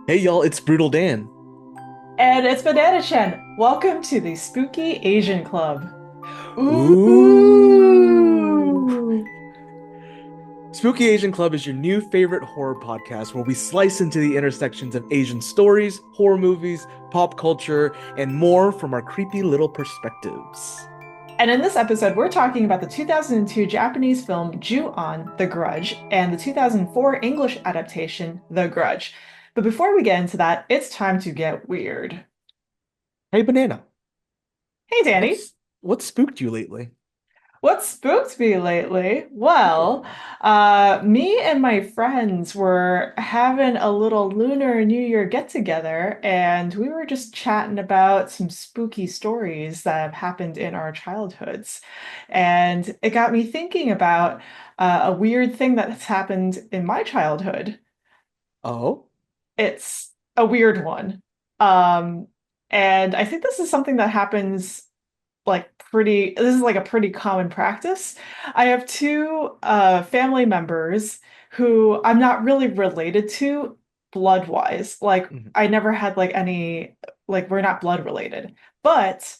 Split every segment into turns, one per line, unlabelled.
Hey y'all, it's Brutal Dan.
And it's Banana Chen. Welcome to the Spooky Asian Club.
Ooh!
Ooh.
Spooky Asian Club is your new favorite horror podcast where we slice into the intersections of Asian stories, horror movies, pop culture, and more from our creepy little perspectives.
And in this episode, we're talking about the 2002 Japanese film Ju-on, The Grudge, and the 2004 English adaptation, The Grudge. But before we get into that, it's time to get weird.
Hey Banana,
Hey, Danny.
what's spooked you lately?
What spooked me lately?
Yeah.
Well, me and my friends were having a little Lunar New Year get together, and we were just chatting about some spooky stories that have happened in our childhoods. And it got me thinking about a weird thing that's happened in my childhood.
Oh?
It's a weird one. Um, and I think this is something that happens this is like a pretty common practice. I have two family members who I'm not really related to blood wise. Like
Mhm.
I never had like any like we're not blood related, but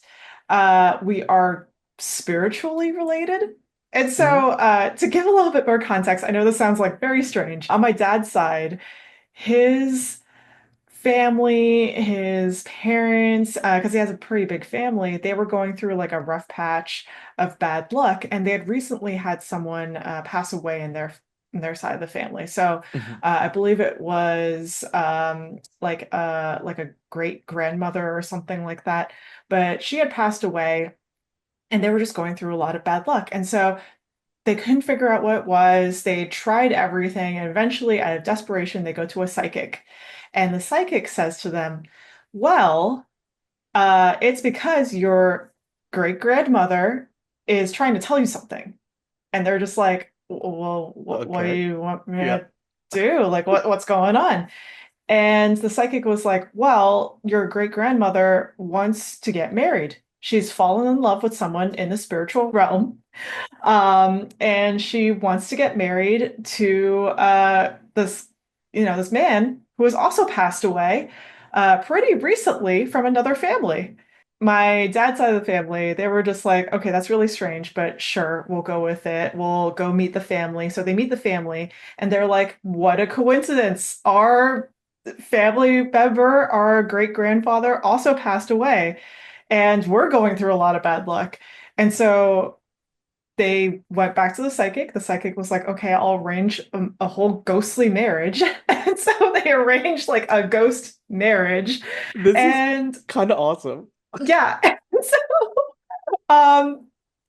we are spiritually related. And
Mhm.
so to give a little bit more context, I know this sounds like very strange. On my dad's side, his family, his parents, because he has a pretty big family, they were going through like a rough patch of bad luck, and they had recently had someone pass away in their side of the family. So
Mhm.
I believe it was like a great grandmother or something like that, but she had passed away. And they were just going through a lot of bad luck. And so they couldn't figure out what it was. They tried everything, and eventually, out of desperation, they go to a psychic. And the psychic says to them, well, it's because your great grandmother is trying to tell you something. And they're just like, well, what do
Okay.
you want me
Yeah.
to do? Like, what's going on? And the psychic was like, well, your great grandmother wants to get married. She's fallen in love with someone in the spiritual realm, and she wants to get married to this man who has also passed away pretty recently from another family. My dad's side of the family, they were just like, okay, that's really strange, but sure, we'll go with it. We'll go meet the family. So they meet the family, and they're like, what a coincidence. Our family member, our great grandfather, also passed away, and we're going through a lot of bad luck. And so they went back to the psychic. The psychic was like, okay, I'll arrange a whole ghostly marriage. And so they arranged like a ghost marriage.
This is
And
kind of awesome.
yeah. So, um,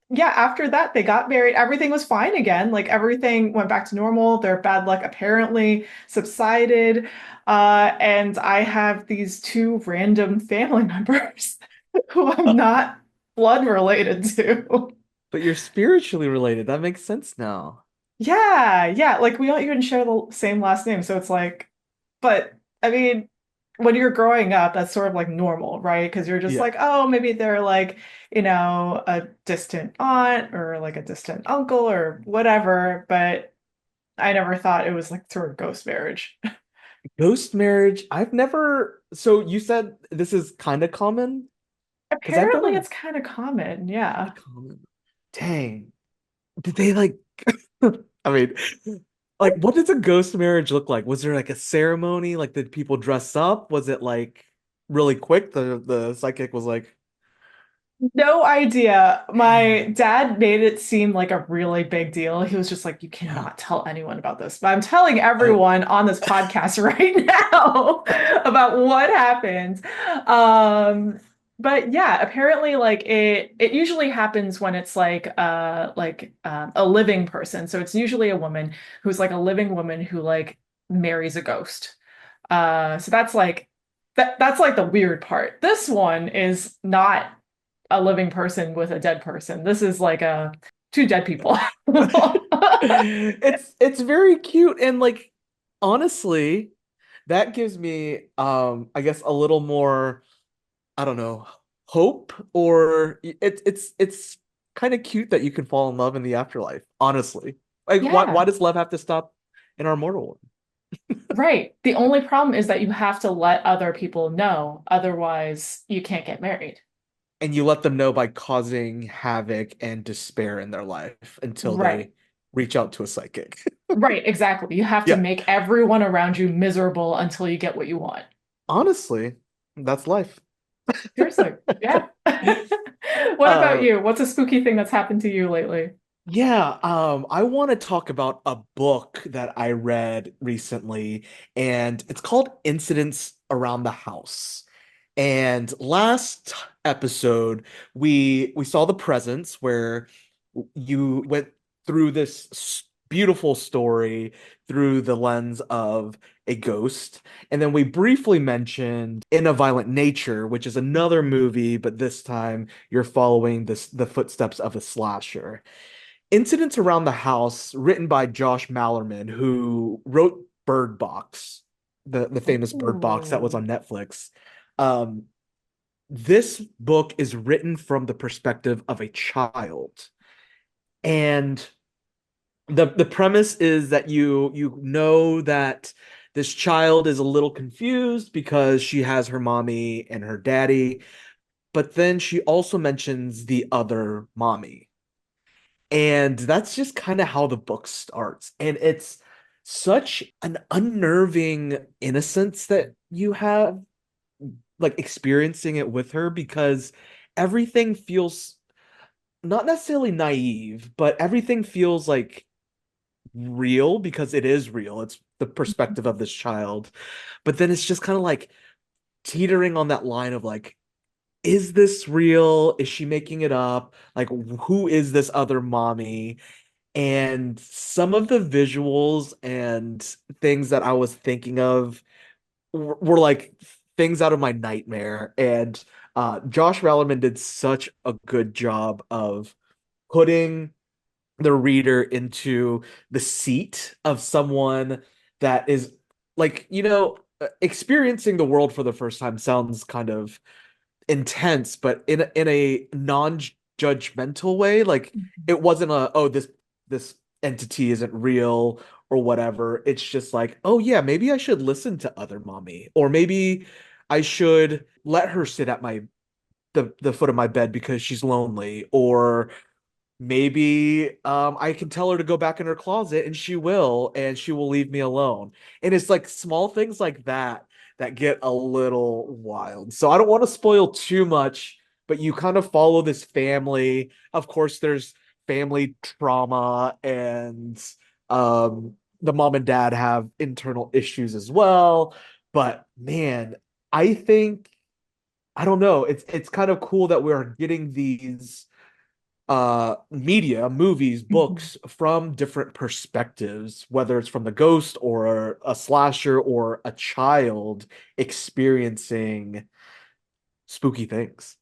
yeah, after that, they got married. Everything was fine again. Like everything went back to normal. Their bad luck apparently subsided. And I have these two random family members who I'm not blood related to.
But you're spiritually related. That makes sense now.
Yeah, yeah. Like we don't even share the same last name, so it's like, but I mean, when you're growing up, that's sort of like normal, right? Because you're just
Yeah.
like, oh, maybe they're like, a distant aunt or like a distant uncle or whatever. But I never thought it was like through a ghost marriage.
Ghost marriage, I've never. So you said this is kind of common? Because I've
Apparently,
never
it's kind of common.
kind of
Yeah.
common. Dang. Did they like I mean, like what does a ghost marriage look like? Was there like a ceremony? Like did people dress up? Was it like really quick? The psychic was like,
No idea. My
dang.
dad made it seem like a really big deal. He was just like, you
Yeah.
cannot tell anyone about this. But I'm telling
Oh.
everyone on this podcast right now about what happened. Um, but yeah, apparently like it usually happens when it's like a living person. So it's usually a woman who's like a living woman who like marries a ghost. So that's like the weird part. This one is not a living person with a dead person. This is like a two dead people.
It's very cute and like honestly, that gives me I guess a little more I don't know, hope or it's kind of cute that you can fall in love in the afterlife, honestly. Like why
Yeah.
does love have to stop in our mortal one?
Right. The only problem is that you have to let other people know, otherwise you can't get married.
And you let them know by causing havoc and despair in their life until
Right.
they reach out to a psychic.
Right, exactly. You have to
Yeah,
make everyone around you miserable until you get what you want.
honestly, that's life.
Seriously. Yeah. What about
Uh,
you? What's a spooky thing that's happened to you lately?
yeah, I want to talk about a book that I read recently, and it's called Incidents Around the House. And last episode, we saw the presence where you went through this beautiful story through the lens of a ghost. And then we briefly mentioned In a Violent Nature, which is another movie, but this time you're following the footsteps of a slasher. Incidents Around the House, written by Josh Mallerman, who wrote Bird Box, the famous Bird Box that was
Ooh.
on Netflix. Um, this book is written from the perspective of a child. And the premise is that you know that this child is a little confused because she has her mommy and her daddy, but then she also mentions the other mommy. And that's just kind of how the book starts. And it's such an unnerving innocence that you have, like experiencing it with her, because everything feels not necessarily naive, but everything feels like real because it is real. It's the perspective of this child. But then it's just kind of like teetering on that line of like, is this real? Is she making it up? Like, who is this other mommy? And some of the visuals and things that I was thinking of were like things out of my nightmare. And Josh Rallerman did such a good job of putting the reader into the seat of someone that is like, experiencing the world for the first time sounds kind of intense, but in a non-judgmental way. Like it wasn't a, oh, this entity isn't real or whatever. It's just like, oh yeah, maybe I should listen to other mommy, or maybe I should let her sit at the foot of my bed because she's lonely, or maybe I can tell her to go back in her closet and she will leave me alone. And it's like small things like that that get a little wild. So I don't want to spoil too much, but you kind of follow this family. Of course, there's family trauma, and the mom and dad have internal issues as well. But man, I think I don't know. It's kind of cool that we're getting these media, movies,
Mhm.
books from different perspectives, whether it's from the ghost or a slasher or a child experiencing spooky things.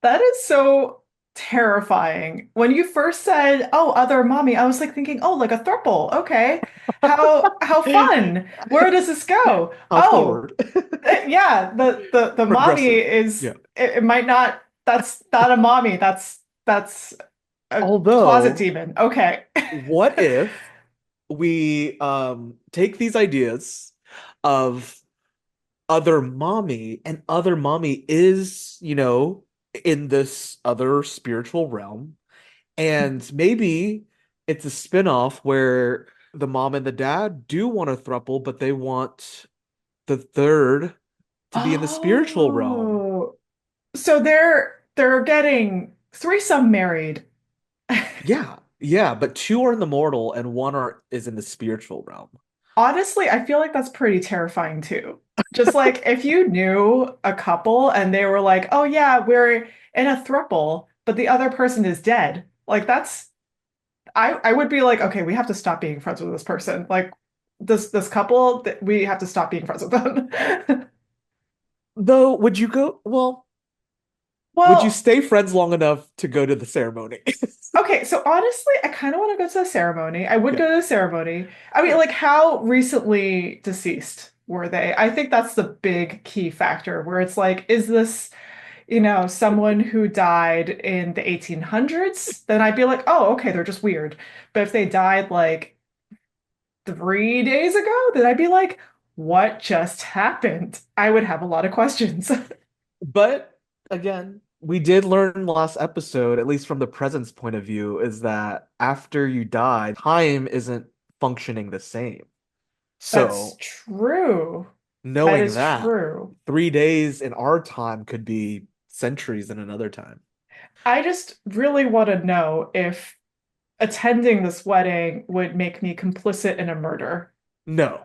That is so terrifying. When you first said, "Oh, other mommy," I was like thinking, "Oh, like a throuple." Okay. How fun. Where does this go?
How
Oh,
forward.
yeah, the mommy
Progressive.
is
Yeah.
it might not that's not a mommy. That's a closet
Although,
demon. Okay.
what if we take these ideas of other mommy, and other mommy is, in this other spiritual realm. And maybe it's a spin-off where the mom and the dad do want a throuple, but they want the third to be in the spiritual realm.
Oh, so they're getting threesome married.
Yeah, yeah, but two are in the mortal and one is in the spiritual realm.
Honestly, I feel like that's pretty terrifying too. Just like if you knew a couple and they were like, "Oh yeah, we're in a throuple, but the other person is dead." Like that's I would be like, "Okay, we have to stop being friends with this person." Like this couple, we have to stop being friends with them.
Though, would you
Well,
stay friends long enough to go to the ceremony?
okay, so honestly, I kind of want to go to the ceremony. I would
Yeah,
go to the ceremony. I mean,
yeah.
like, how recently deceased were they? I think that's the big key factor where it's like, is this, someone who died in the 1800s? Then I'd be like, oh, okay, they're just weird. But if they died like 3 days ago, then I'd be like, what just happened? I would have a lot of questions.
But again, we did learn last episode, at least from the presence point of view, is that after you die, time isn't functioning the same.
That's
So
true. That
knowing
is
that,
true.
3 days in our time could be centuries in another time.
I just really want to know if attending this wedding would make me complicit in a murder.
No.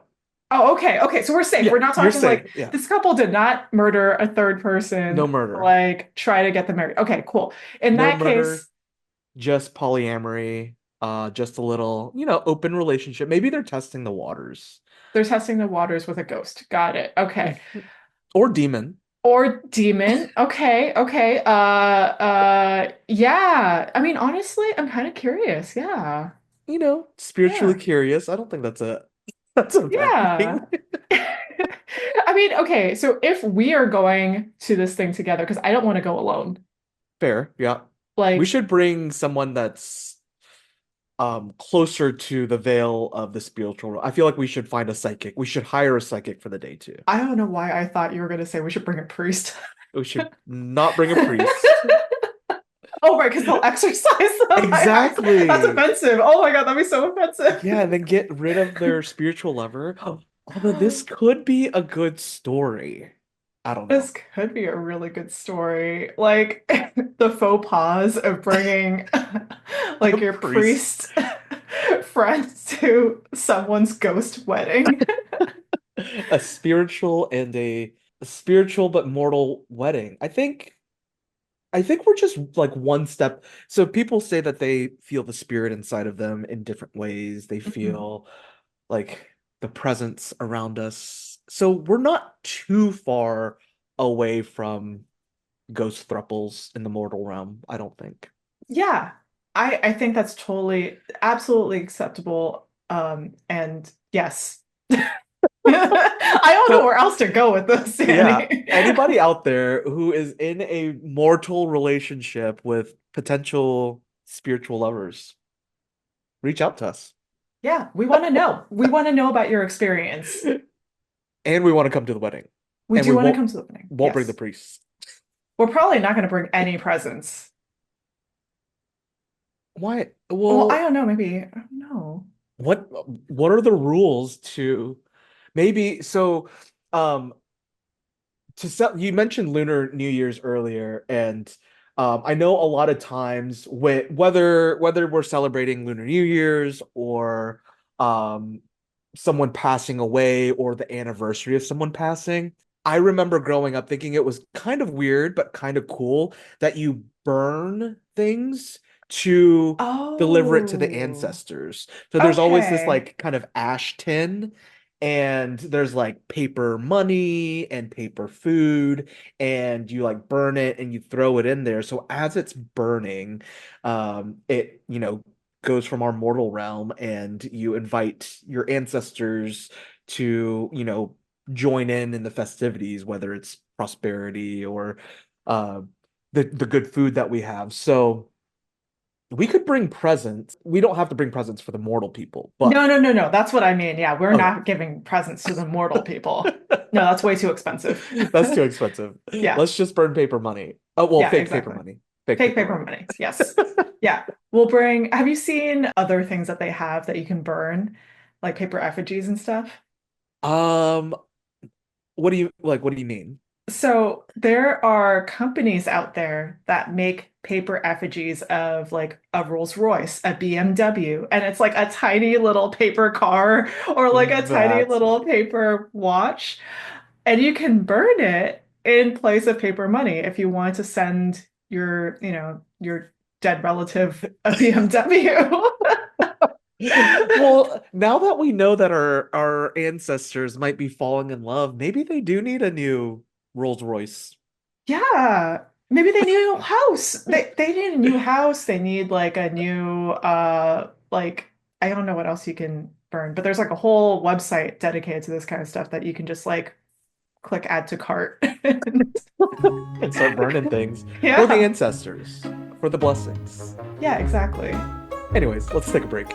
Oh, okay. Okay. So we're safe.
Yeah,
We're not
you're
talking
safe.
like
Yeah.
this couple did not murder a third
No
person,
murder.
like try to get them married. Okay, cool. In
No
that
murder,
case,
just polyamory, just a little, open relationship. Maybe they're testing the waters.
they're testing the waters with a ghost. Got it. Okay.
Or demon,
Or demon. Okay. Okay. Yeah. I mean, honestly, I'm kind of curious. Yeah.
spiritually
Yeah.
curious. I don't think that's a bad
Yeah.
thing.
I mean, okay, so if we are going to this thing together, because I don't want to go alone.
Fair, yeah. We
Like,
should bring someone that's closer to the veil of the spiritual realm. I feel like we should find a psychic. We should hire a psychic for the day too.
I don't know why I thought you were going to say we should bring a priest.
We should not bring a priest.
Oh, right, because they'll exorcise them. That's
Exactly.
offensive. Oh my God, that'd be so
Yeah,
offensive.
and then get rid of their spiritual lover. Although this could be a good story. I don't know.
This could be a really good story. Like the faux pas of bringing
A
like your
priest.
priest friend to someone's ghost wedding.
A spiritual and a spiritual but mortal wedding. I think we're just like one step. So people say that they feel the spirit inside of them in different ways. They
Mhm.
feel like the presence around us. So we're not too far away from ghost thruples in the mortal realm, I don't think.
Yeah, I think that's totally, absolutely acceptable. And yes, I don't know
So
where else to go with this,
yeah,
Danny.
anybody out there who is in a mortal relationship with potential spiritual lovers, reach out to us.
Yeah, we want to know. We want to know about your experience.
And we want to come to the wedding.
We
And
do
we
want to
won't
come to the opening.
won't bring the
Yes.
priests.
We're probably not going to bring any presents.
Why?
Well, I
Well,
don't know. Maybe. I don't know.
what what are the rules to maybe so um to sell you mentioned Lunar New Year's earlier, and I know a lot of times whether we're celebrating Lunar New Year's or um someone passing away or the anniversary of someone passing, I remember growing up thinking it was kind of weird but kind of cool that you burn things to deliver it to the
Oh,
ancestors. So there's always this
okay.
like kind of ash tin, and there's like paper money and paper food, and you like burn it and you throw it in there. So as it's burning, it goes from our mortal realm, and you invite your ancestors to join in the festivities, whether it's prosperity or uh the good food that we have. So we could bring presents. We don't have to bring presents for the mortal people,
No,
but
no, no, no. That's what I mean. Yeah, we're
okay.
not giving presents to the mortal people. No, that's way too expensive.
That's too expensive.
Yeah,
Let's just burn paper money. Oh, well,
yeah,
fake paper
exactly.
money. Fake
Fake
paper
paper
money.
money. Yes. Yeah. We'll bring, have you seen other things that they have that you can burn, like paper effigies and stuff?
Um, what do you mean?
So there are companies out there that make paper effigies of like a Rolls Royce, a BMW, and it's like a tiny little paper car or like a tiny
That's
little
funny.
paper watch. And you can burn it in place of paper money if you want to send your dead relative a BMW.
Well, now that we know that our ancestors might be falling in love, maybe they do need a new Rolls Royce.
Yeah. Maybe they need a new house. They need a new house. They need like a new like I don't know what else you can burn, but there's like a whole website dedicated to this kind of stuff that you can just like click add to cart.
And start burning things for the
Yeah.
ancestors, for the blessings.
Yeah, exactly.
Anyways, let's take a break.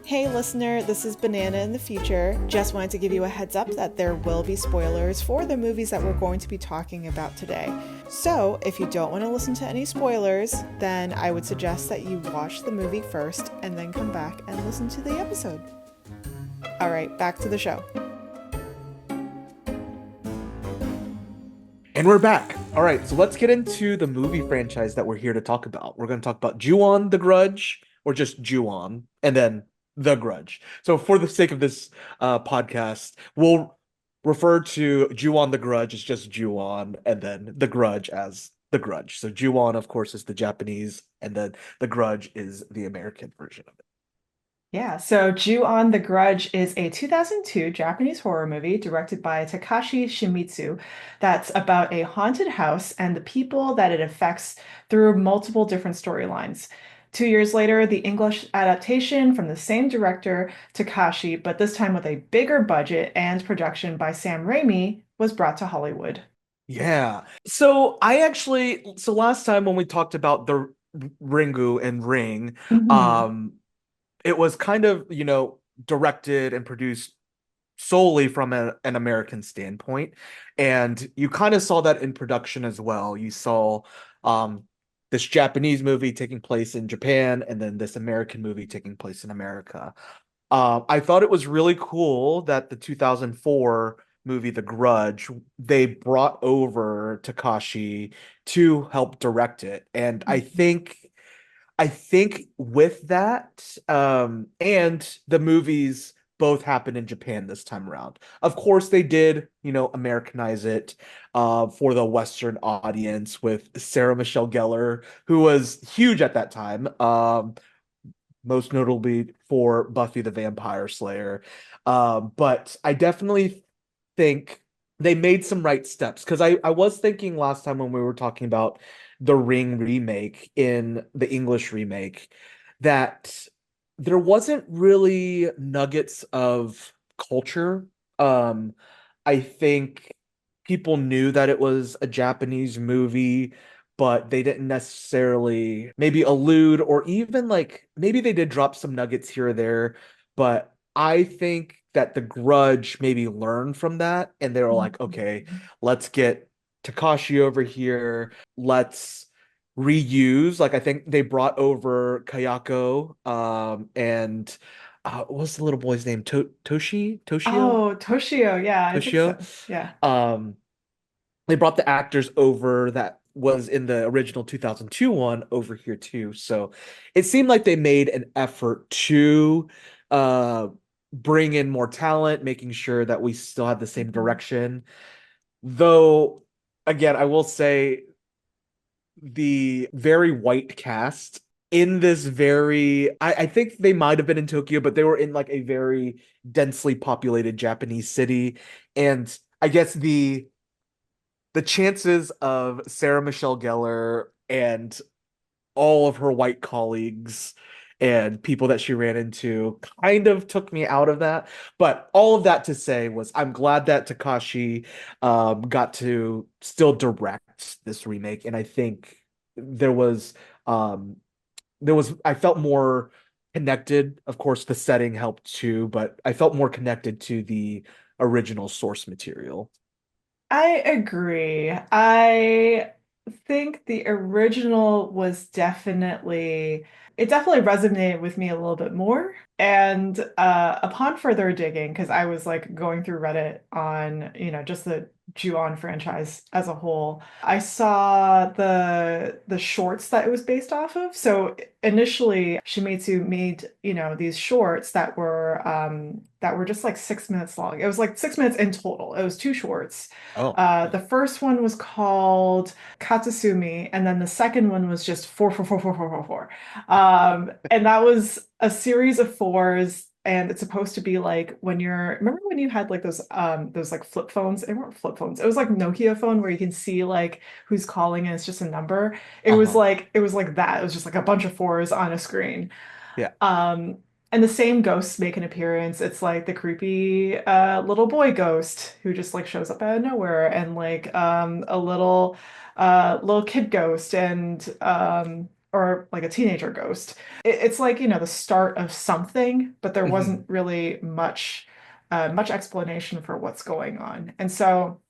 Hey listener, this is Banana in the future. Just wanted to give you a heads up that there will be spoilers for the movies that we're going to be talking about today. So, if you don't want to listen to any spoilers, then I would suggest that you watch the movie first and then come back and listen to the episode. All right, back to the show.
And we're back. All right, so let's get into the movie franchise that we're here to talk about. We're going to talk about Ju-on the Grudge, or just Ju-on, and then The Grudge. So, for the sake of this podcast, we'll refer to Ju-on the Grudge as just Ju-on, and then The Grudge as The Grudge. So, Ju-on, of course, is the Japanese, and then The Grudge is the American version of it.
Yeah, so Ju-on the Grudge is a 2002 Japanese horror movie directed by Takashi Shimizu that's about a haunted house and the people that it affects through multiple different storylines. 2 years later, the English adaptation from the same director, Takashi, but this time with a bigger budget and production by Sam Raimi, was brought to Hollywood.
Yeah. So last time when we talked about the Ringu and Ring,
Mhm.
um, it was kind of, directed and produced solely from an American standpoint. And you kind of saw that in production as well. You saw um, this Japanese movie taking place in Japan and then this American movie taking place in America. I thought it was really cool that the 2004 movie The Grudge, they brought over Takashi to help direct it. And I think with that, and the movies both happened in Japan this time around. Of course, they did, Americanize it for the Western audience with Sarah Michelle Gellar, who was huge at that time, most notably for Buffy the Vampire Slayer. But I definitely think they made some right steps because I was thinking last time when we were talking about the Ring remake in the English remake that there wasn't really nuggets of culture. Um, I think people knew that it was a Japanese movie, but they didn't necessarily maybe allude or even like maybe they did drop some nuggets here or there, but I think that the Grudge maybe learned from that and they were like, okay,
Mhm.
let's get Takashi over here. Let's reuse. Like I think they brought over Kayako and what's the little boy's name? Toshio?
Oh, Toshio, yeah, I think
Toshio?
so. Yeah.
Um they brought the actors over that was in the original 2002 one over here too. So it seemed like they made an effort to uh bring in more talent, making sure that we still have the same
Mhm.
direction. Though again, I will say the very white cast in this very I think they might have been in Tokyo, but they were in like a very densely populated Japanese city. And I guess the chances of Sarah Michelle Gellar and all of her white colleagues and people that she ran into kind of took me out of that. But all of that to say was I'm glad that Takashi got to still direct this remake. And I think there was um, I felt more connected. Of course, the setting helped too, but I felt more connected to the original source material.
I agree. I think the original was it definitely resonated with me a little bit more. And upon further digging, because I was like going through Reddit on, just the Ju-on franchise as a whole, I saw the shorts that it was based off of. So initially, Shimizu made, these shorts that were just like 6 minutes long. It was like 6 minutes in total. It was two shorts.
Oh,
The first one was called Katsumi, and then the second one was just 4444444. And that was a series of fours, and it's supposed to be like when remember when you had like those like flip phones? They weren't flip phones. It was like Nokia phone where you can see like who's calling and it's just a number.
uh-huh.
It was like that. It was just like a bunch of fours on a screen.
Yeah.
Um, and the same ghosts make an appearance. It's like the creepy little boy ghost who just like shows up out of nowhere, and like a little kid ghost, and or like a teenager ghost. It's like, the start of something, but there
Hmm.
wasn't really much explanation for what's going on. And so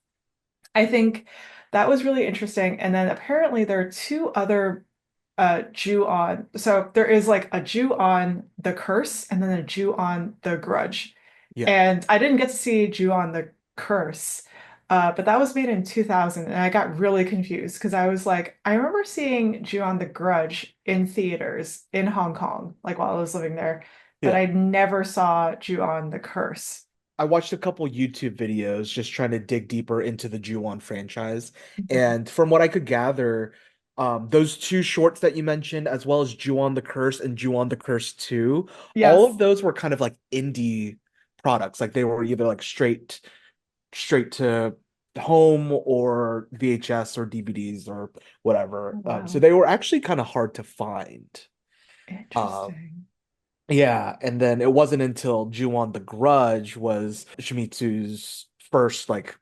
I think that was really interesting. And then apparently there are two other Jew on. So there is like a Jew on The Curse and then a Jew on The Grudge.
Yeah.
And I didn't get to see Jew on The Curse, but that was made in 2000, and I got really confused because I was like, I remember seeing Jew on The Grudge in theaters in Hong Kong, like while I was living there, but
Yeah.
I never saw Jew on The Curse.
I watched a couple YouTube videos just trying to dig deeper into the Ju-On franchise.
Mhm.
And from what I could gather, those two shorts that you mentioned, as well as Ju-On the Curse and Ju-On the Curse 2, all of
Yes.
those were kind of like indie products. Like they were either like straight to home or VHS or DVDs or whatever.
Oh,
So
wow.
they were actually kind of hard to find. Um,
Interesting.
yeah, and then it wasn't until Ju-On the Grudge was Shimizu's first like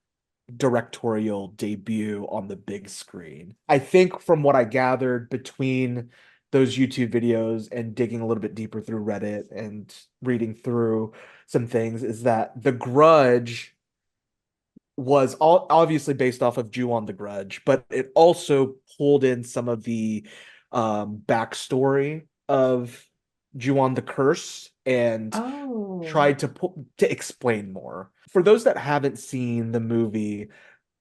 directorial debut on the big screen. I think from what I gathered between those YouTube videos and digging a little bit deeper through Reddit and reading through some things is that The Grudge was obviously based off of Ju-On the Grudge, but it also pulled in some of the backstory of Ju-On the Curse and
Oh.
tried to explain more. For those that haven't seen the movie,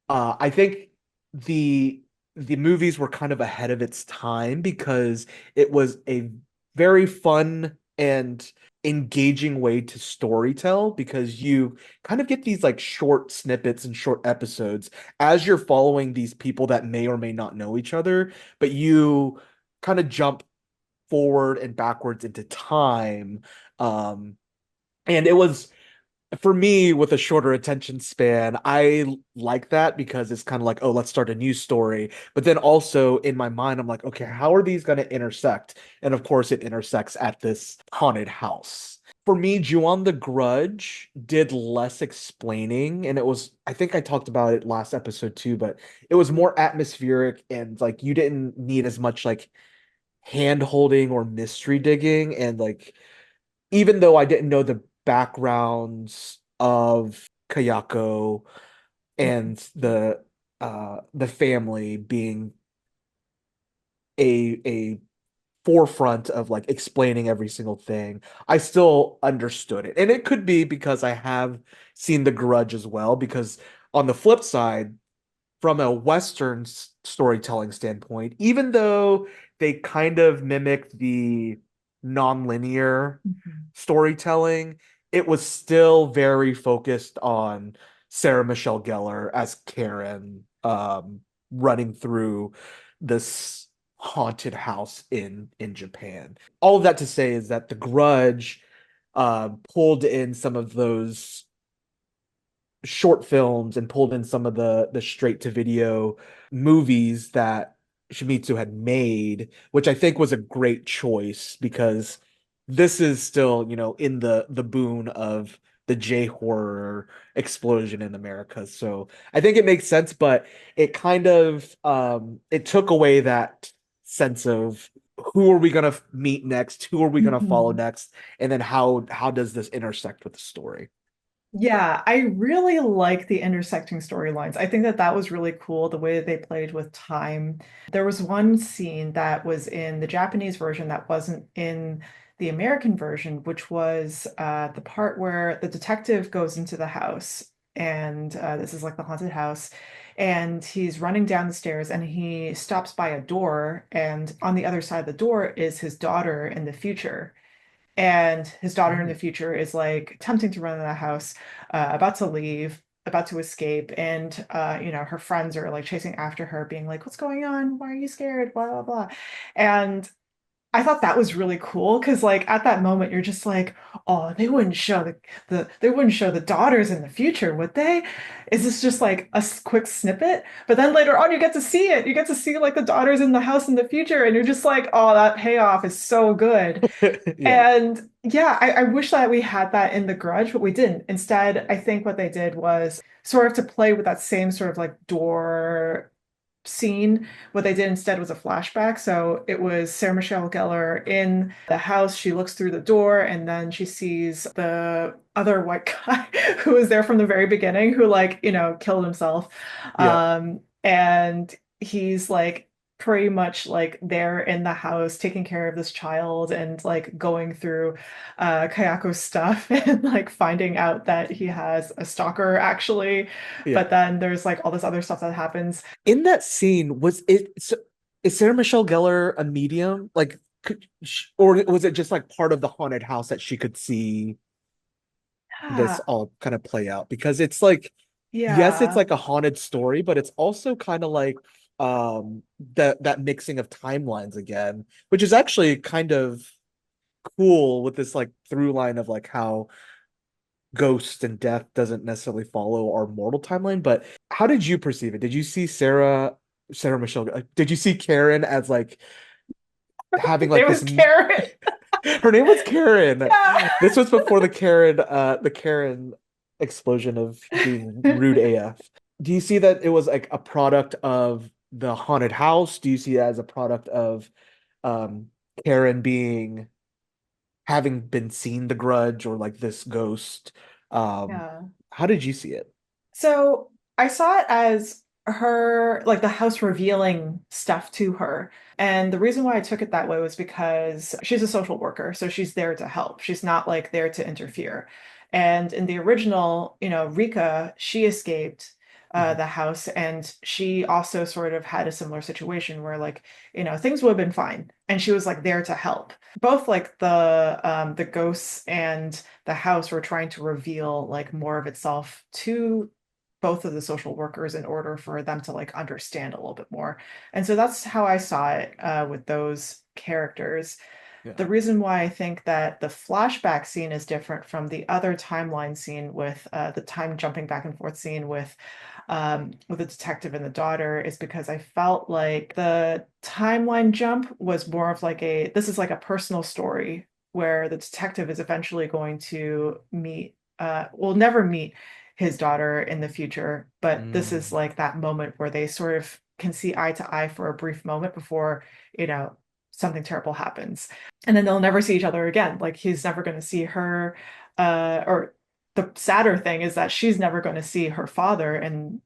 I think the the movies were kind of ahead of its time because it was a very fun and engaging way to storytell because you kind of get these like short snippets and short episodes as you're following these people that may or may not know each other, but you kind of jump forward and backwards into time. Um, and it was for me with a shorter attention span, I like that because it's kind of like, oh, let's start a new story. But then also in my mind, I'm like, okay, how are these going to intersect? And of course, it intersects at this haunted house. For me, Ju-On the Grudge did less explaining, and it was, I think I talked about it last episode too, but it was more atmospheric and like you didn't need as much like hand holding or mystery digging. And like even though I didn't know the backgrounds of Kayako and the family being a forefront of like explaining every single thing, I still understood it. And it could be because I have seen The Grudge as well, because on the flip side, from a Western storytelling standpoint, even though they kind of mimicked the non-linear
Mhm.
storytelling, it was still very focused on Sarah Michelle Gellar as Karen, running through this haunted house in Japan. All of that to say is that The Grudge pulled in some of those short films and pulled in some of the straight to video movies that Shimizu had made, which I think was a great choice because this is still, in the boon of the J horror explosion in America. So I think it makes sense, but it kind of it took away that sense of who are we gonna meet next, who are we gonna follow
Mhm.
next, and then how does this intersect with the story?
Yeah, I really like the intersecting storylines. I think that that was really cool, the way that they played with time. There was one scene that was in the Japanese version that wasn't in the American version, which was the part where the detective goes into the house, and this is like the haunted house, and he's running down the stairs, and he stops by a door, and on the other side of the door is his daughter in the future. And his daughter in the
Mm.
future is like attempting to run in the house, about to leave, about to escape, and her friends are like chasing after her, being like, "What's going on? Why are you scared?" Blah blah blah. And I thought that was really cool because like at that moment you're just like, oh, they wouldn't show they wouldn't show the daughters in the future, would they? Is this just like a quick snippet? But then later on you get to see it. You get to see like the daughters in the house in the future, and you're just like, oh, that payoff is so good.
Yeah.
And yeah, I wish that we had that in The Grudge, but we didn't. Instead, I think what they did was sort of to play with that same sort of like door scene, what they did instead was a flashback. So it was Sarah Michelle Gellar in the house. She looks through the door and then she sees the other white guy who was there from the very beginning, who like, killed himself.
Yeah.
And he's like pretty much like there in the house taking care of this child and like going through Kayako's stuff and like finding out that he has a stalker actually.
Yeah.
But then there's like all this other stuff that happens.
In that scene, is Sarah Michelle Gellar a medium? Like, or was it just like part of the haunted house that she could see this
Yeah,
all kind of play out? Because it's like, yes, it's
yeah,
like a haunted story, but it's also kind of like that mixing of timelines again, which is actually kind of cool with this like through line of like how ghost and death doesn't necessarily follow our mortal timeline. But how did you perceive it? Did you see Sarah Michelle, did you see Karen as like having
it
like
was Karen.
her name was Karen.
Yeah.
This was before the Karen explosion of being rude AF. Do you see that it was like a product of the haunted house? Do you see it as a product of um Karen being having been seen the grudge or like this ghost? Um,
Yeah.
how did you see it?
So I saw it as her, like the house revealing stuff to her. And the reason why I took it that way was because she's a social worker. So she's there to help. She's not like there to interfere. And in the original, Rika, she escaped
Mhm.
the house and she also sort of had a similar situation where like, things would have been fine. And she was like there to help. Both like the ghosts and the house were trying to reveal like more of itself to both of the social workers in order for them to like understand a little bit more. And so that's how I saw it with those characters.
Yeah.
The reason why I think that the flashback scene is different from the other timeline scene with the time jumping back and forth scene with the detective and the daughter is because I felt like the timeline jump was more of like this is like a personal story where the detective is eventually going to will never meet his daughter in the future, but this is
Mm.
like that moment where they sort of can see eye to eye for a brief moment before, you know, something terrible happens. And then they'll never see each other again. Like he's never going to see her, or the sadder thing is that she's never going to see her father and,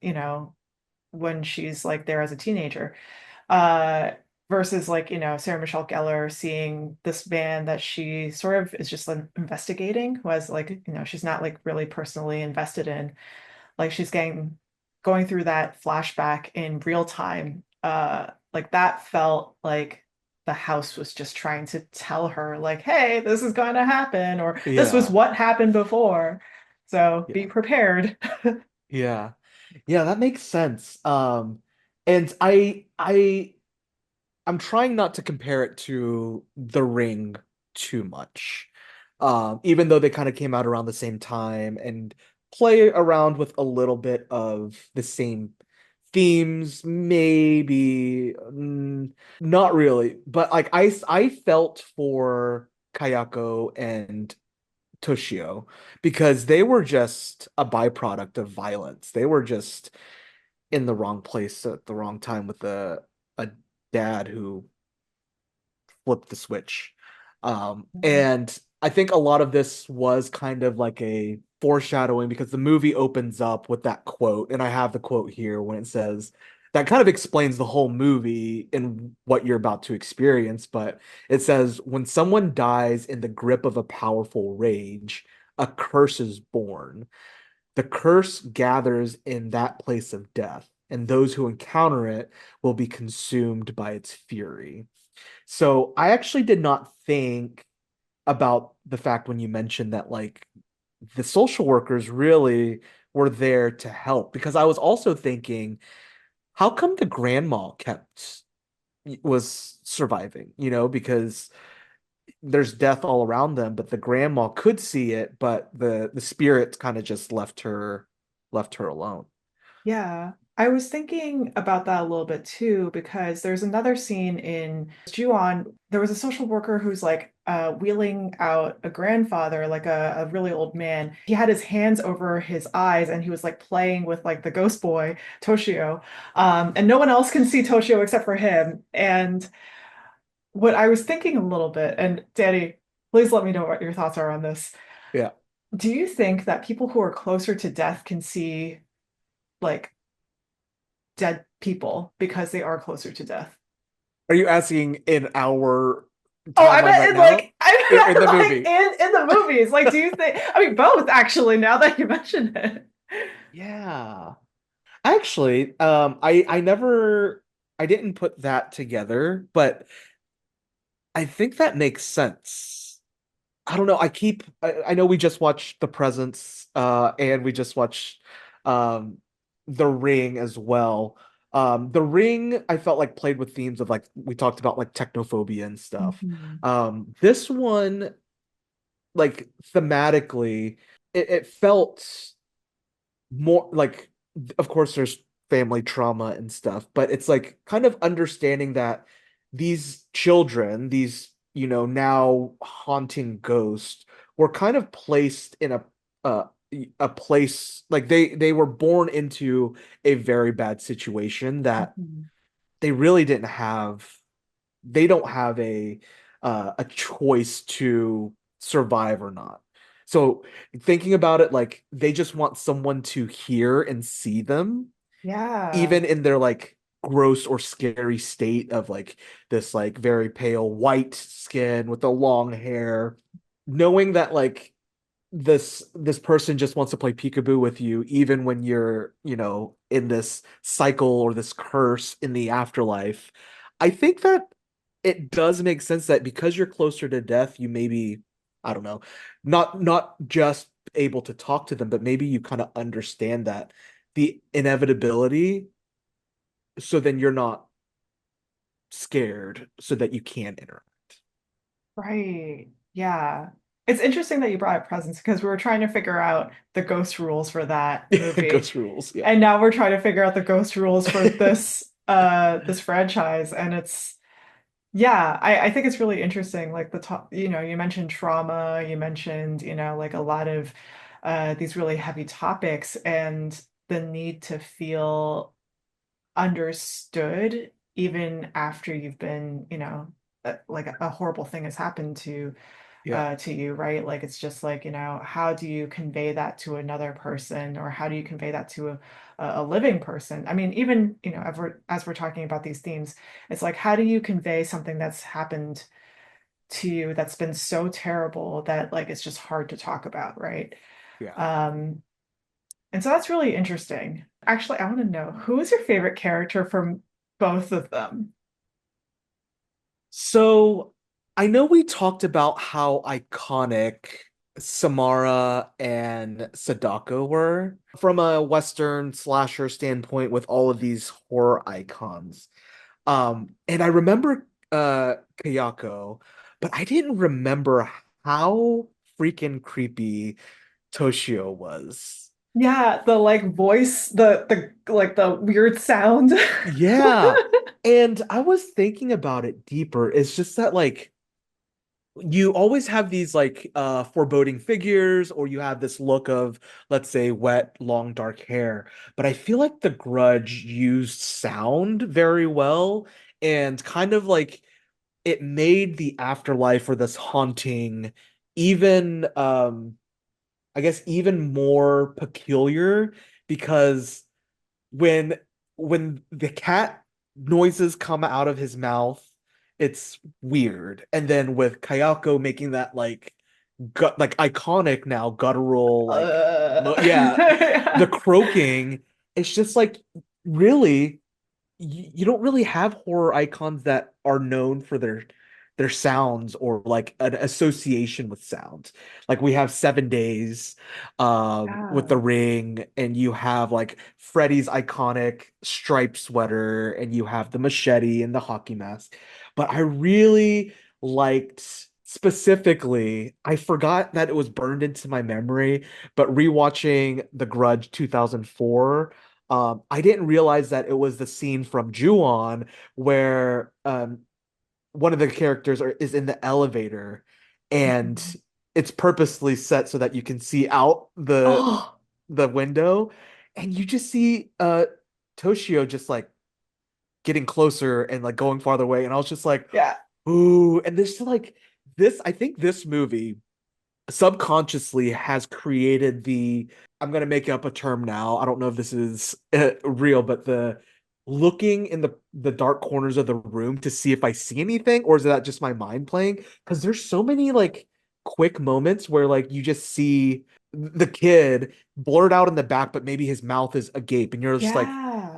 when she's like there as a teenager. Uh, versus like, Sarah Michelle Gellar seeing this man that she sort of is just like investigating, who has like, she's not like really personally invested in. Like she's going through that flashback in real time. Like that felt like the house was just trying to tell her, like, hey, this is going to happen, or this was
Yeah.
what happened before. So be
Yeah.
prepared.
Yeah. Yeah, that makes sense. And I'm trying not to compare it to The Ring too much. Even though they kind of came out around the same time and play around with a little bit of the same themes, maybe not really. But like I felt for Kayako and Toshio because they were just a byproduct of violence. They were just in the wrong place at the wrong time with a dad who flipped the switch. And I think a lot of this was kind of like a foreshadowing because the movie opens up with that quote, and I have the quote here when it says that kind of explains the whole movie and what you're about to experience. But it says, when someone dies in the grip of a powerful rage, a curse is born. The curse gathers in that place of death, and those who encounter it will be consumed by its fury. So I actually did not think about the fact when you mentioned that like the social workers really were there to help because I was also thinking, how come the grandma kept was surviving, because there's death all around them, but the grandma could see it, but the spirit kind of just left her alone.
Yeah, I was thinking about that a little bit too, because there's another scene in Ju-on. There was a social worker who's like wheeling out a grandfather, like a really old man. He had his hands over his eyes and he was like playing with like the ghost boy, Toshio. And no one else can see Toshio except for him. And what I was thinking a little bit, and Danny, please let me know what your thoughts are on this.
Yeah.
Do you think that people who are closer to death can see like dead people because they are closer to death?
Are you asking in our
Oh, I
timeline
meant
right
in like
now? In
I
the
meant like
movie?
in the movies. Like, do you think? I mean, both actually. Now that you mention it.
Yeah. Actually, I didn't put that together, but I think that makes sense. I don't know. I know we just watched The Presence, and we just watched The Ring as well. The Ring, I felt like played with themes of like we talked about like technophobia and stuff.
Mhm.
This one, like thematically, it felt more like, of course there's family trauma and stuff, but it's like kind of understanding that these children, these, now haunting ghosts, were kind of placed in a a place, like they were born into a very bad situation that
Mhm.
they really didn't have. They don't have a choice to survive or not. So thinking about it, like they just want someone to hear and see them,
Yeah.
even in their like gross or scary state of like this like very pale white skin with the long hair, knowing that like this person just wants to play peekaboo with you even when you're, in this cycle or this curse in the afterlife. I think that it does make sense that because you're closer to death, you maybe, I don't know, not just able to talk to them, but maybe you kind of understand that the inevitability, so then you're not scared so that you can interact.
Right. Yeah. It's interesting that you brought up presence because we were trying to figure out the ghost rules for that movie.
Ghost rules, yeah.
And now we're trying to figure out the ghost rules for this franchise. And it's yeah, I think it's really interesting. Like the top, you mentioned trauma, you mentioned, like a lot of these really heavy topics and the need to feel understood even after you've been, like a horrible thing has happened
Yeah,
to you, right? Like it's just like, how do you convey that to another person or how do you convey that to a living person? I mean, even, as we're talking about these themes, it's like how do you convey something that's happened to you that's been so terrible that like it's just hard to talk about, right?
yeah.
Um, and so that's really interesting. Actually, I want to know who is your favorite character from both of them?
So I know we talked about how iconic Samara and Sadako were from a Western slasher standpoint with all of these horror icons. And I remember Kayako, but I didn't remember how freaking creepy Toshio was.
Yeah, the like voice, the like the weird sound.
Yeah. And I was thinking about it deeper. It's just that like you always have these like foreboding figures, or you have this look of, let's say, wet long dark hair, but I feel like the Grudge used sound very well, and kind of like it made the afterlife or this haunting even, I guess, even more peculiar, because when the cat noises come out of his mouth, it's weird. And then with Kayako making that like like iconic now guttural like yeah, the
Yeah.
croaking, it's just like, really, you don't really have horror icons that are known for their sounds or like an association with sound. Like we have 7 Days with
Yeah.
The Ring, and you have like Freddy's iconic striped sweater, and you have the machete and the hockey mask. But I really liked, specifically, I forgot that it was burned into my memory, but rewatching The Grudge 2004, I didn't realize that it was the scene from Ju-on where one of the characters is in the elevator, and
Mhm.
it's purposely set so that you can see out
Oh,
the window, and you just see Toshio just like getting closer and like going farther away, and I was just like,
yeah.
ooh, and this like this I think this movie subconsciously has created the I'm gonna make up a term now. I don't know if this is real, but the looking in the dark corners of the room to see if I see anything, or is that just my mind playing? Because there's so many like quick moments where like you just see the kid blurred out in the back, but maybe his mouth is agape, and you're just like,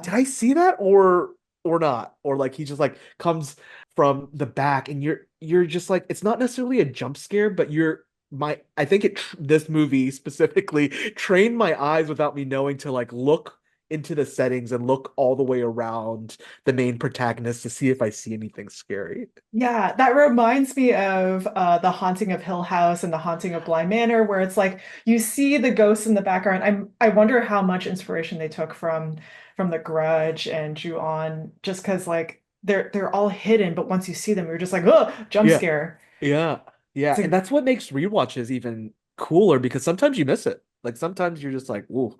did
Yeah.
I see that or not? Or like he just like comes from the back, and you're just like, it's not necessarily a jump scare, but you're my I think this movie specifically trained my eyes without me knowing to like look into the settings and look all the way around the main protagonist to see if I see anything scary.
Yeah, that reminds me of The Haunting of Hill House and The Haunting of Bly Manor, where it's like you see the ghosts in the background. I wonder how much inspiration they took from The Grudge and Ju-on, just because like they're all hidden, but once you see them, you're just like, oh, jump
Yeah.
scare.
Yeah. Yeah.
It's
And
a
that's what makes rewatches even cooler because sometimes you miss it. Like sometimes you're just like, "Ooh,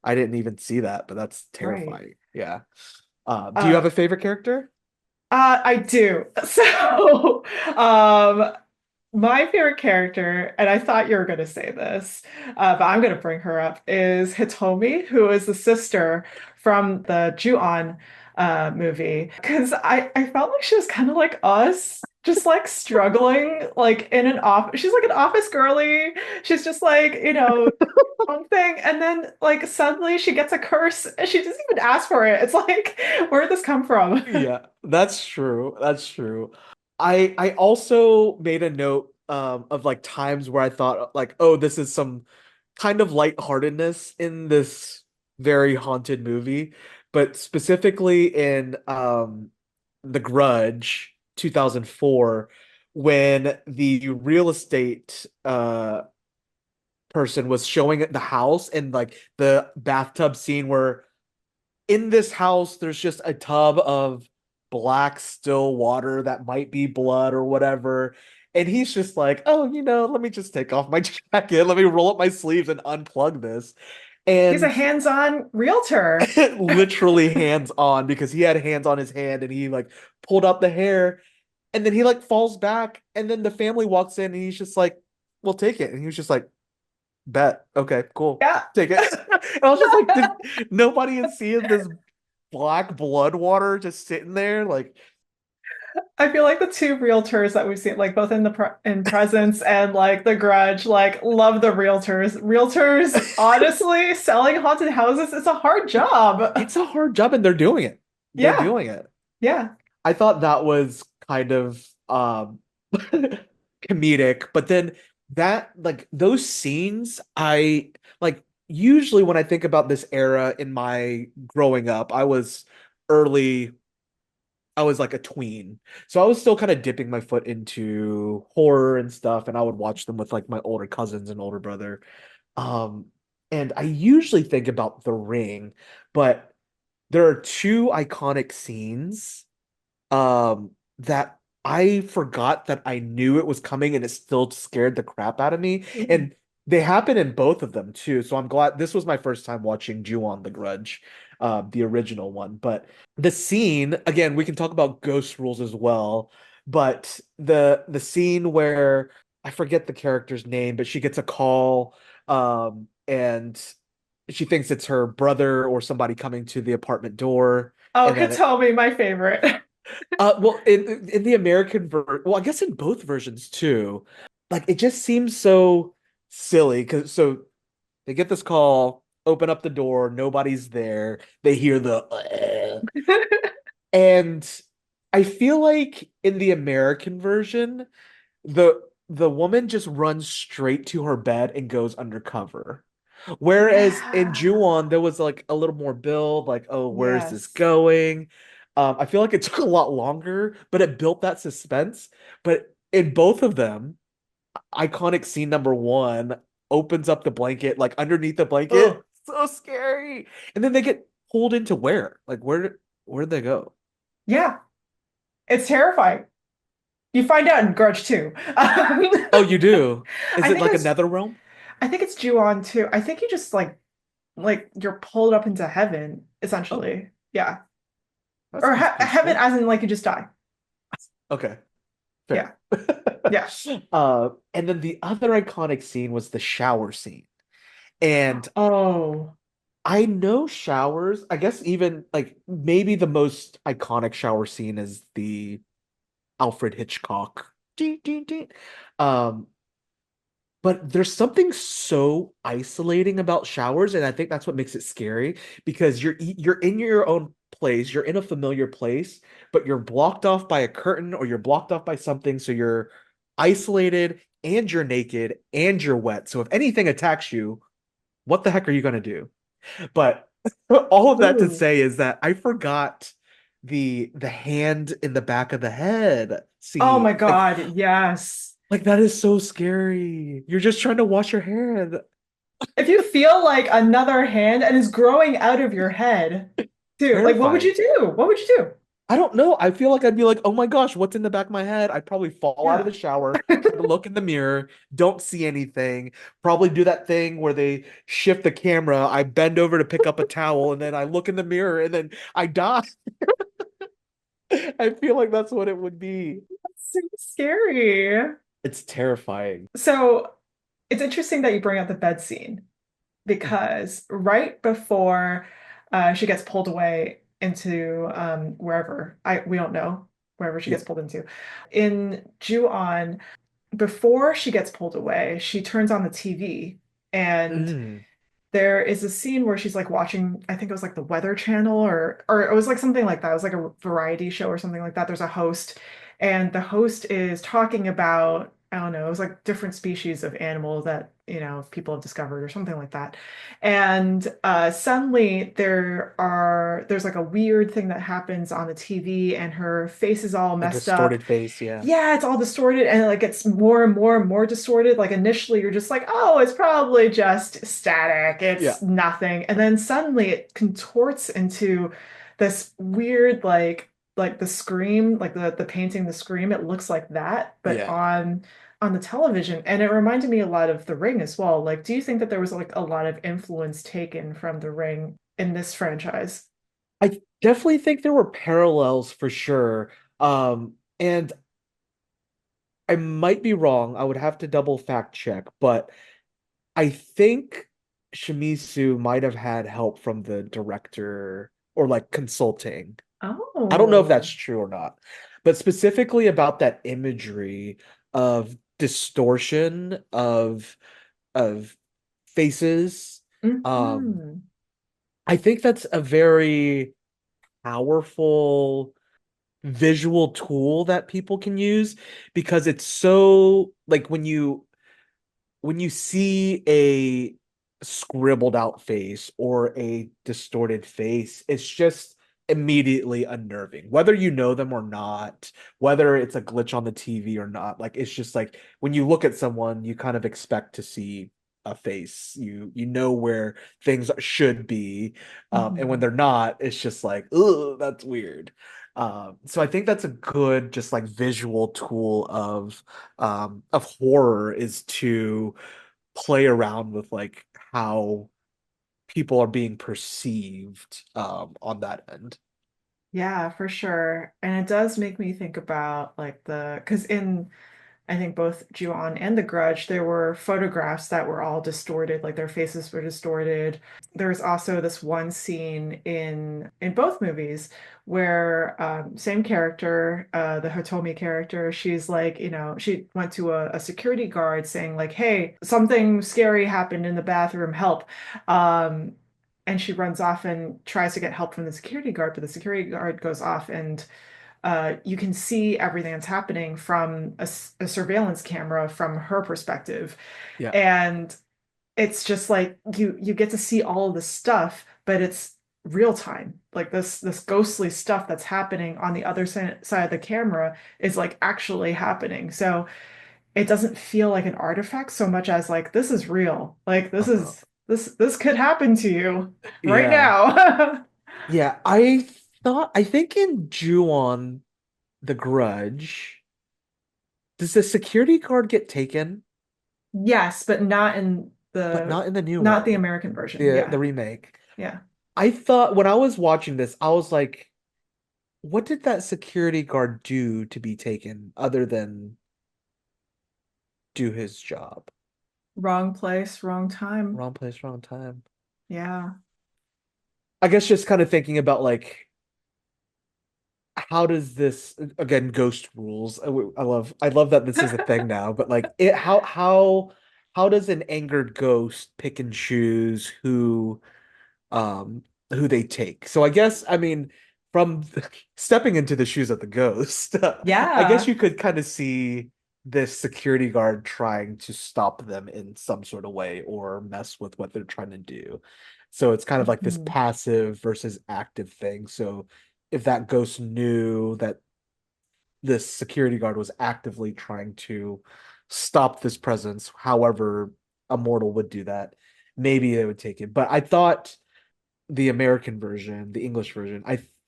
I didn't even see that," but that's
right.
terrifying. Yeah. Do you have
Uh,
a favorite character?
I do. So, my favorite character, and I thought you were going to say this, but I'm going to bring her up, is Hitomi, who is the sister from the Ju-on movie. Because I felt like she was kind of like us, just like struggling, like in an office. She's like an office girly. She's just like, one thing. And then like suddenly she gets a curse and she doesn't even ask for it. It's like, where did this come from?
Yeah, that's true. That's true. I also made a note of like times where I thought like, oh, this is some kind of lightheartedness in this very haunted movie, but specifically in The Grudge 2004 when the real estate person was showing the house and like the bathtub scene where in this house, there's just a tub of black still water that might be blood or whatever. And he's just like, oh, let me just take off my jacket. Let me roll up my sleeves and unplug this.
He's a
And
hands-on realtor.
literally hands on because he had hands on his hand and he like pulled out the hair and then he like falls back. And then the family walks in and he's just like, well, take it. And he was just like, bet. Okay, cool.
Yeah.
Take it. And I was just like, nobody is seeing this black blood water just sitting there like
I feel like the two realtors that we've seen, like both in the in Presence and like The Grudge, like love the realtors. Realtors, honestly, selling haunted houses is a hard job.
it's a hard job and they're doing it. They're
Yeah,
doing it.
yeah.
I thought that was kind of comedic, but then that like those scenes I like usually when I think about this era in my growing up, early I was like a tween. So I was still kind of dipping my foot into horror and stuff and I would watch them with like my older cousins and older brother. Um, and I usually think about The Ring, but there are two iconic scenes that I forgot that I knew it was coming and it still scared the crap out of me.
Ooh.
And they happen in both of them too. So I'm glad this was my first time watching Ju-on the Grudge, the original one. But the scene, again, we can talk about ghost rules as well, but the scene where I forget the character's name, but she gets a call and she thinks it's her brother or somebody coming to the apartment door
Oh,
and then
Hitomi, my favorite.
well, in the American well, I guess in both versions too. Like it just seems so silly because so they get this call, open up the door, nobody's there. They hear the and I feel like in the American version, the woman just runs straight to her bed and goes undercover. Whereas in
Yeah.
Ju-on, there was like a little more build, like, oh, where is this
Yes.
going? I feel like it took a lot longer, but it built that suspense. But in both of them, iconic scene number one opens up the blanket, like underneath the blanket.
Oh,
So scary. And then they get pulled into where? Like where'd they go?
yeah. It's terrifying. You find out in Grudge too.
Oh, you do? Is
I
it
think
like a
it's
nether realm?
I think it's Ju-on too. I think you just like you're pulled up into heaven,
Oh,
essentially. Yeah.
that
Or
sounds
heaven
peaceful.
as in like you just die.
Okay, fair.
Yeah. Yeah.
And then the other iconic scene was the shower scene. And
Oh.
I know showers, I guess even like maybe the most iconic shower scene is the Alfred Hitchcock. Ding, ding, ding. Um, but there's something so isolating about showers, and I think that's what makes it scary because you're in your own place, you're in a familiar place, but you're blocked off by a curtain or you're blocked off by something, so you're isolated and you're naked and you're wet. So if anything attacks you, what the heck are you gonna do? But all of that to
Ooh.
say is that I forgot the hand in the back of the head
Oh
scene.
my God. Yes.
Like that is so scary. You're just trying to wash your hand.
If you feel like another hand and is growing out of your head too, like what would
Terrifying.
you do? What would you do?
I don't know. I feel like I'd be like, oh my gosh, what's in the back of my head? I'd probably fall out of
Yeah.
the shower, try to look in the mirror, don't see anything. Probably do that thing where they shift the camera. I bend over to pick up a towel and then I look in the mirror and then I die. I feel like that's what it would be.
That's so scary.
It's terrifying.
So it's interesting that you bring up the bed scene because right before she gets pulled away into wherever we don't know wherever she
Yeah.
gets pulled into in Ju-on, before she gets pulled away, she turns on the TV and
Mm.
there is a scene where she's like watching, I think it was like the Weather Channel or it was like something like that. It was like a variety show or something like that. There's a host, and the host is talking about, I don't know, it was like different species of animals that, people have discovered or something like that. And suddenly there's like a weird thing that happens on the TV, and her face is all
A
messed up.
distorted face, yeah.
Yeah, it's all distorted and like it's more and more and more distorted. Like initially you're just like, oh, it's probably just static.
Yeah.
It's nothing. And then suddenly it contorts into this weird like the scream, like the painting, the scream, it looks like that, but
Yeah.
on the television. And it reminded me a lot of The Ring as well. Like, do you think that there was like a lot of influence taken from The Ring in this franchise?
I definitely think there were parallels for sure. And I might be wrong. I would have to double fact check, but I think Shimizu might have had help from the director or like consulting. I don't know if that's
Oh.
true or not, but specifically about that imagery of distortion of faces. Um,
Hmm.
I think that's a very powerful visual tool that people can use because it's so like when you see a scribbled out face or a distorted face, it's just immediately unnerving, whether you know them or not, whether it's a glitch on the TV or not. Like it's just like when you look at someone, you kind of expect to see a face. You know where things should be, and when
Mhm.
they're not, it's just like, oh, that's weird. So I think that's a good just like visual tool of horror is to play around with like how people are being perceived on that end.
Yeah, for sure. And it does make me think about like because in I think both Ju-on and The Grudge, there were photographs that were all distorted, like their faces were distorted. There's also this one scene in both movies where same character, the Hitomi character, she's like, she went to a security guard saying like, "Hey, something scary happened in the bathroom, help." Um, and she runs off and tries to get help from the security guard, but the security guard goes off and you can see everything that's happening from a surveillance camera from her perspective.
Yeah.
And it's just like you get to see all of this stuff, but it's real time. Like this ghostly stuff that's happening on the other side of the camera is like actually happening. So it doesn't feel like an artifact so much as like this is real. Like
Uh-huh.
this could happen to you right
Yeah.
now.
Yeah. I think in Ju-on The Grudge, Does the security guard get taken,
Yes, but
but not in the new
not the
one,
American version.
the
Yeah.
remake?
Yeah.
I thought when I was watching this, I was like, what did that security guard do to be taken other than do his job?
Wrong place, wrong time.
Wrong place, wrong time.
Yeah.
I guess just kind of thinking about like how does this again ghost rules. I love that this is a thing now, but like it how does an angered ghost pick and choose um who they take? So I guess I mean from stepping into the shoes of the ghost, I guess
Yeah.
you could kind of see this security guard trying to stop them in some sort of way or mess with what they're trying to do. So it's kind of like this
Mhm.
passive versus active thing. So if that ghost knew that this security guard was actively trying to stop this presence, however a mortal would do that, maybe they would take it. But I thought the American version, the English version,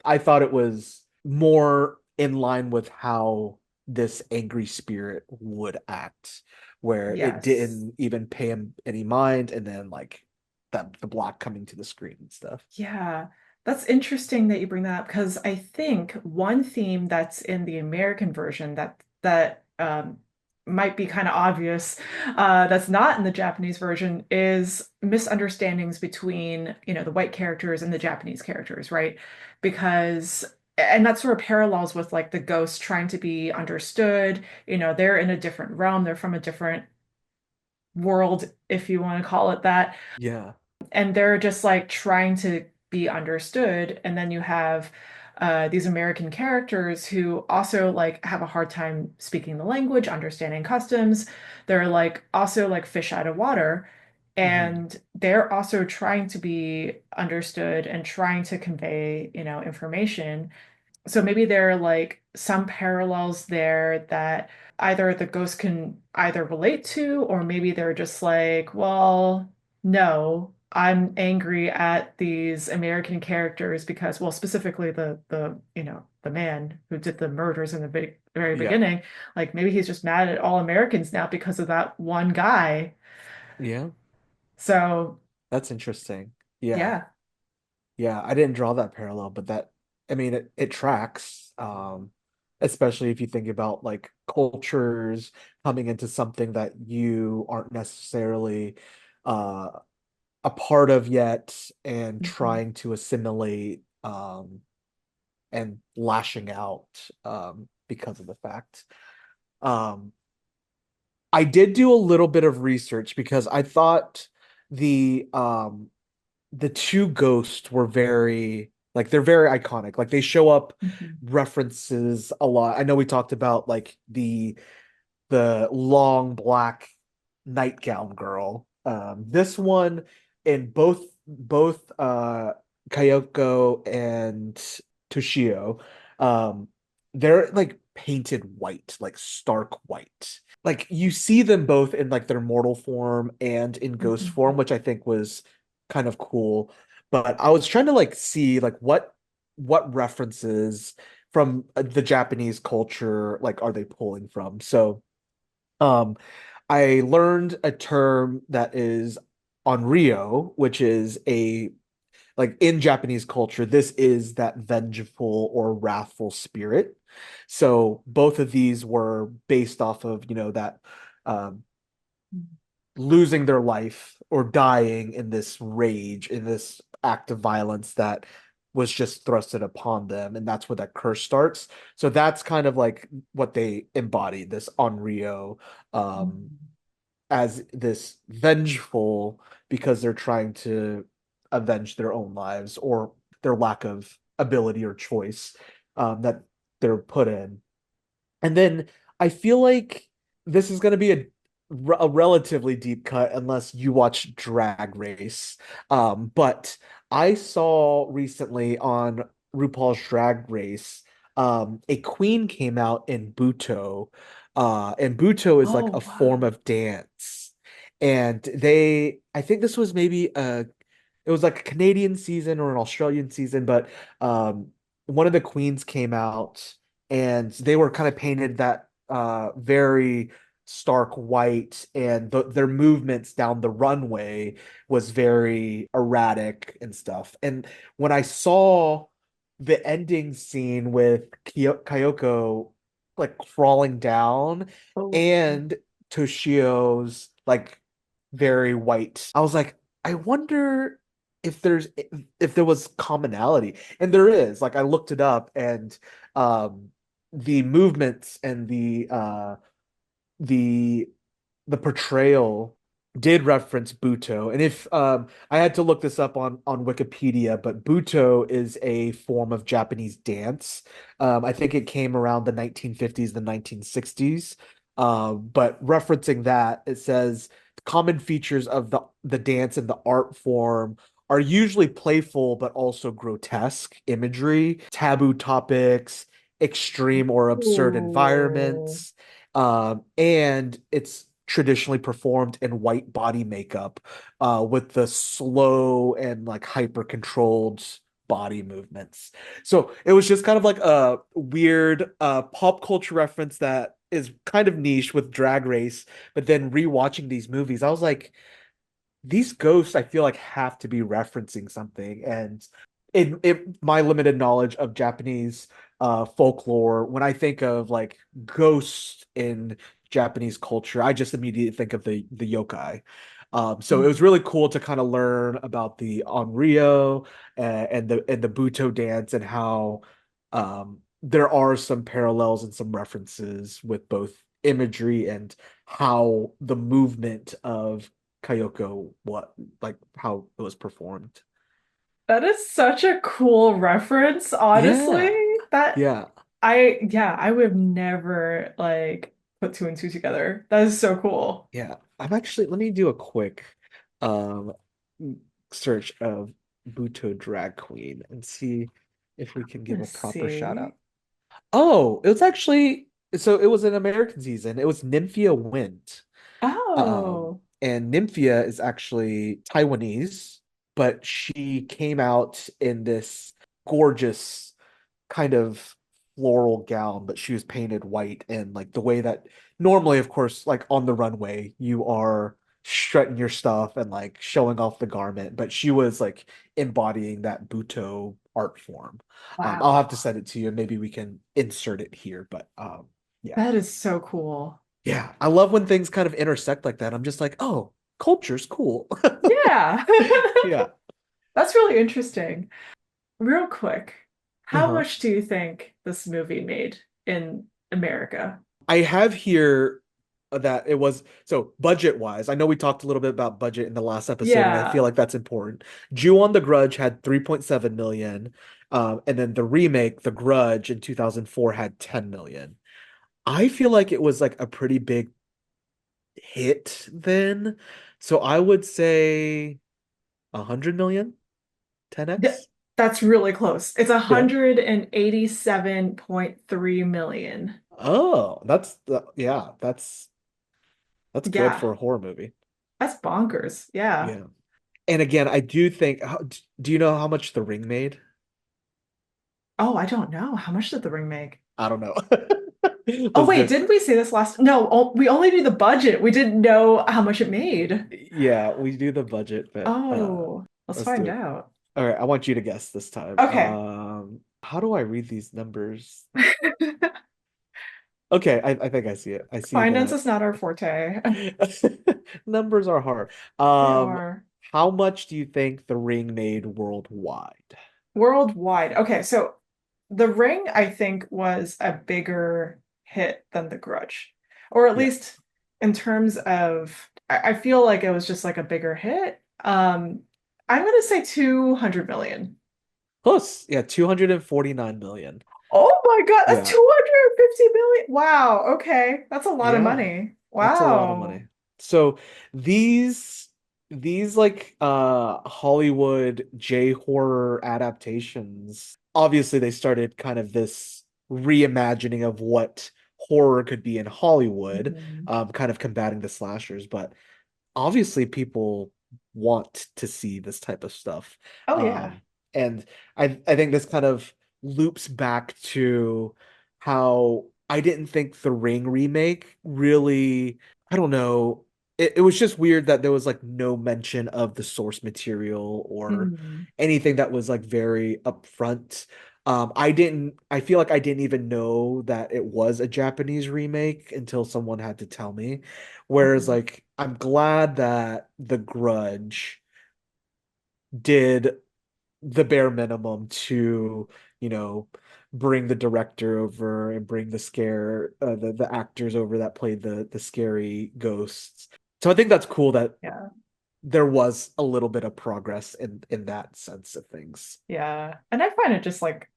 I thought it was more in line with how this angry spirit would act, where it
Yes.
didn't even pay him any mind, and then like that the block coming to the screen and stuff.
Yeah, that's interesting that you bring that up because I think one theme that's in the American version that might be kind of obvious, that's not in the Japanese version is misunderstandings between, the white characters and the Japanese characters, right? Because and that sort of parallels with like the ghosts trying to be understood. They're in a different realm, they're from a different world, if you want to call it that,
Yeah.
and they're just like trying to be understood. And then you have these American characters who also like have a hard time speaking the language, understanding customs. They're like also like fish out of water.
Hmm.
And they're also trying to be understood and trying to convey, information. So maybe there are like some parallels there that either the ghost can either relate to, or maybe they're just like, well, no, I'm angry at these American characters because, well, specifically the man who did the murders in the very
Yeah.
beginning, like maybe he's just mad at all Americans now because of that one guy.
Yeah.
So
That's interesting. Yeah.
yeah.
Yeah, I didn't draw that parallel, but that I mean it tracks. Especially if you think about like cultures coming into something that you aren't necessarily uh a part of yet and
Mhm.
trying to assimilate and lashing out because of the fact. Um I did do a little bit of research because I thought the two ghosts were very like they're very iconic. Like they show up
Mhm.
references a lot. I know we talked about like the long black nightgown girl. This one in both Kayoko and Toshio, um, they're like painted white, like stark white. Like you see them both in like their mortal form and in ghost
Mhm.
form, which I think was kind of cool. But I was trying to like see like what references from the Japanese culture like are they pulling from? So um, I learned a term that is onryo, which is a like in Japanese culture, this is that vengeful or wrathful spirit. So both of these were based off of, that um, losing their life or dying in this rage, in this act of violence that was just thrusted upon them. And that's where that curse starts. So that's kind of like what they embody, this onryo. Um,
Mhm.
as this vengeful because they're trying to avenge their own lives or their lack of ability or choice that they're put in. And then I feel like this is going to be a relatively deep cut unless you watch Drag Race. But I saw recently on RuPaul's Drag Race, a queen came out in Buto. And Buto is like a
Oh,
form
wow.
of dance. And I think this was maybe it was like a Canadian season or an Australian season, but one of the queens came out and they were kind of painted that very stark white, and their movements down the runway was very erratic and stuff. And when I saw the ending scene with Kyoko like crawling down
Oh.
and Toshio's like very white, I was like, I wonder if there was commonality. And there is. Like I looked it up, and um the movements and the the portrayal did reference Buto. And if I had to look this up on Wikipedia, but Buto is a form of Japanese dance. I think it came around the 1950s, the 1960s. But referencing that, it says common features of the dance and the art form are usually playful but also grotesque imagery, taboo topics, extreme or absurd
Ooh.
environments, and it's traditionally performed in white body makeup, with the slow and like hyper controlled body movements. So it was just kind of like a weird pop culture reference that is kind of niche with Drag Race. But then rewatching these movies, I was like, these ghosts I feel like have to be referencing something. And in my limited knowledge of Japanese folklore, when I think of like ghosts in Japanese culture, I just immediately think of the yokai. So it was really cool to kind of learn about the onryo, and the buto dance, and how there are some parallels and some references with both imagery and how the movement of Kayoko, what like how it was performed.
That is such a cool reference, honestly.
Yeah.
That
Yeah.
yeah, I would have never like put two and two together. That is so cool.
Yeah. I'm actually, let me do a quick um search of Buto drag queen and see if we can give a
Let's
proper shout
see.
out. Oh, it was actually, so it was an American season. It was Nymphia Wind.
Oh,
And Nymphia is actually Taiwanese, but she came out in this gorgeous kind of floral gown, but she was painted white. And like the way that normally, of course, like on the runway, you are strutting your stuff and like showing off the garment, but she was like embodying that Buto art form. I'll
wow.
have to send it to you, and maybe we can insert it here. But yeah.
That is so cool.
Yeah, I love when things kind of intersect like that. I'm just like, oh, culture's cool.
Yeah.
Yeah.
That's really interesting. Real quick, how
Uh-huh.
much do you think this movie made in America?
I have here that it was, so budget wise. I know we talked a little bit about budget in the last episode, and I feel
Yeah.
like that's important. Jew on the Grudge had 3.7 million, and then the remake, The Grudge in 2004 had 10 million. I feel like it was like a pretty big hit then. So I would say 100 million,
Th-
10x.
that's really close. It's
Yeah.
187.3 million.
Oh, yeah, that's good
Yeah,
for a horror movie.
that's bonkers. Yeah.
Yeah. And again, I do think, do you know how much The Ring made?
Oh, I don't know. How much did The Ring make?
I don't know.
Oh,
Was
wait,
the
didn't we say this last? No, we only knew the budget. We didn't know how much it made.
Yeah, we do the budget, but
Oh, let's
let's do
find
it.
out.
All right, I want you to guess this time.
Okay.
How do I read these numbers? Okay, I think I see it. I see
Finance
that
is not our forte.
numbers are hard.
They
Um,
are
how much do you think The Ring made worldwide?
worldwide. Okay, so The Ring, I think, was a bigger hit than The Grudge, or at
Yeah.
least in terms of, I feel like it was just like a bigger hit. I'm gonna say 200 million.
Close. Yeah, 249 million.
Oh my God, that's
Yeah.
250 million. Wow, okay. That's a lot of
Yeah.
money.
That's a lot of
Wow.
money. So these like Hollywood J horror adaptations, obviously they started kind of this reimagining of what horror could be in Hollywood,
Mhm.
kind of combating the slashers, but obviously people want to see this type of stuff.
Oh yeah.
Um, and I think this kind of loops back to how I didn't think the Ring remake really, I don't know. It was just weird that there was like no mention of the source material or
Mm,
anything that was like very upfront. I feel like I didn't even know that it was a Japanese remake until someone had to tell me. Whereas
mhm,
like I'm glad that The Grudge did the bare minimum to, you know, bring the director over and bring the actors over that played the scary ghosts. So I think that's cool that
yeah.
there was a little bit of progress in that sense of things.
Yeah. And I find it just like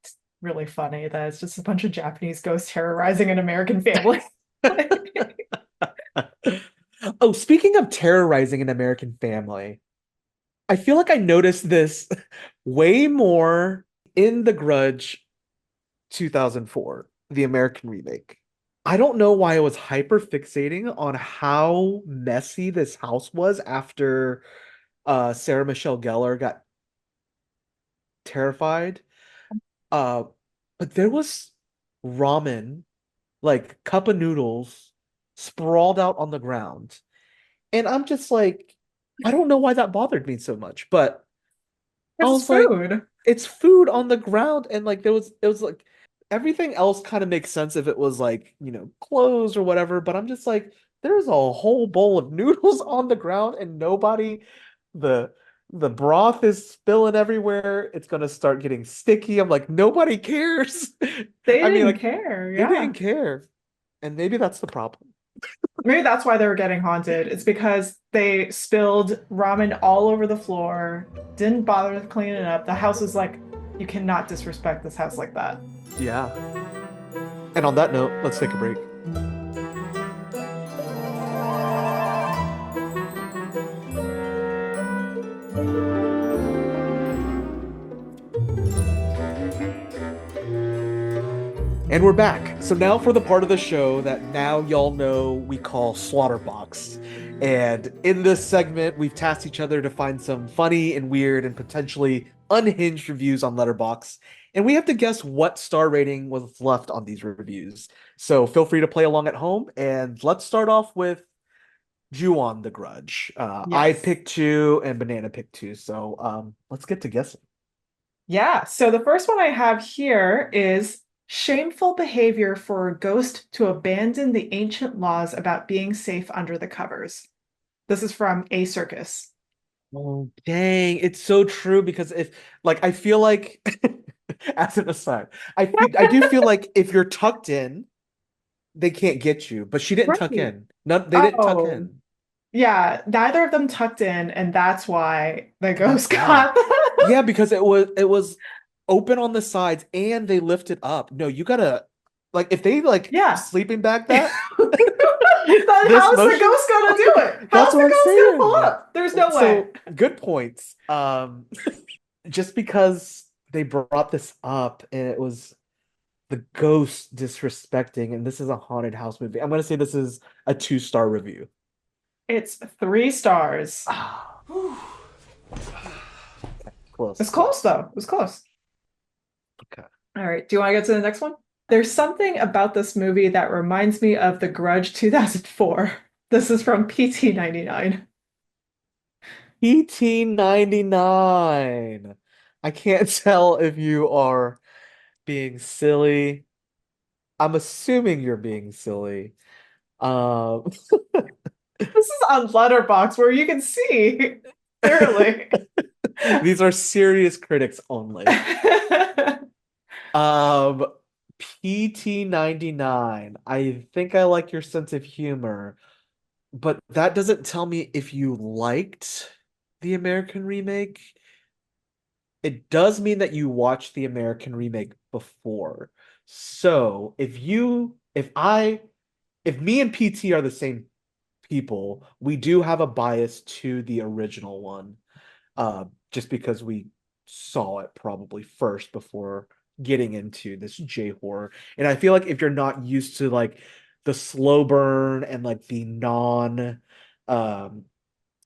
really funny that it's just a bunch of Japanese ghosts terrorizing an American family. Like,
Oh, speaking of terrorizing an American family, I feel like I noticed this way more in The Grudge 2004, the American remake. I don't know why I was hyper fixating on how messy this house was after Sarah Michelle Gellar got terrified. Uh, but there was ramen, like cup of noodles, sprawled out on the ground. And I'm just like, I don't know why that bothered me so much, but I
it's
was like,
food.
it's food on the ground, and like it was like everything else kind of makes sense if it was like, clothes or whatever, but I'm just like, there's a whole bowl of noodles on the ground and nobody the the broth is spilling everywhere. It's gonna start getting sticky. I'm like, nobody cares.
They
I mean,
didn't
like
care.
they didn't
Yeah.
care. And maybe that's the problem.
Maybe that's why they were getting haunted. It's because they spilled ramen all over the floor, didn't bother to clean it up. The house is like, you cannot disrespect this house like that.
Yeah. And on that note, let's take a break. And we're back. So now for the part of the show that now y'all know we call Slaughterboxd. And in this segment, we've tasked each other to find some funny and weird and potentially unhinged reviews on Letterboxd. And we have to guess what star rating was left on these reviews. So feel free to play along at home. And let's start off with Ju-on the Grudge. I
Yes.
picked two and Banana picked two. So let's get to guessing.
Yeah. So the first one I have here is shameful behavior for a ghost to abandon the ancient laws about being safe under the covers. This is from A Circus.
Oh, dang. It's so true because if like I feel like as an aside, I do feel like if you're tucked in, they can't get you, but she didn't tuck
Right.
in. No, they didn't tuck
Oh,
in.
yeah. Neither of them tucked in, and that's why the
Oh, that's
ghost
why.
got.
Yeah, because it was open on the sides and they lift it up. No, you gotta like if they like
Yeah.
sleeping bag
Then
that this
how's the
motion,
ghost gonna do it?
that's
How's
what
the
I'm
ghost gonna pull
saying.
up? There's no way.
So good points. Just because they brought this up and it was the ghost disrespecting, and this is a haunted house movie. I'm gonna say this is a 2-star review.
It's 3 stars.
Ah,
Whew. It's
close,
close
close.
though. It was close.
Okay.
All right. Do you want to get to the next one? There's something about this movie that reminds me of The Grudge 2004. This is from PT99.
PT99. I can't tell if you are being silly. I'm assuming you're being silly. Um,
This is on Letterboxd where you can see clearly.
these are serious critics only. Um, PT99. I think I like your sense of humor, but that doesn't tell me if you liked the American remake. It does mean that you watched the American remake before. So if me and PT are the same people, we do have a bias to the original one, just because we saw it probably first before getting into this J horror. And I feel like if you're not used to like the slow burn and like the non um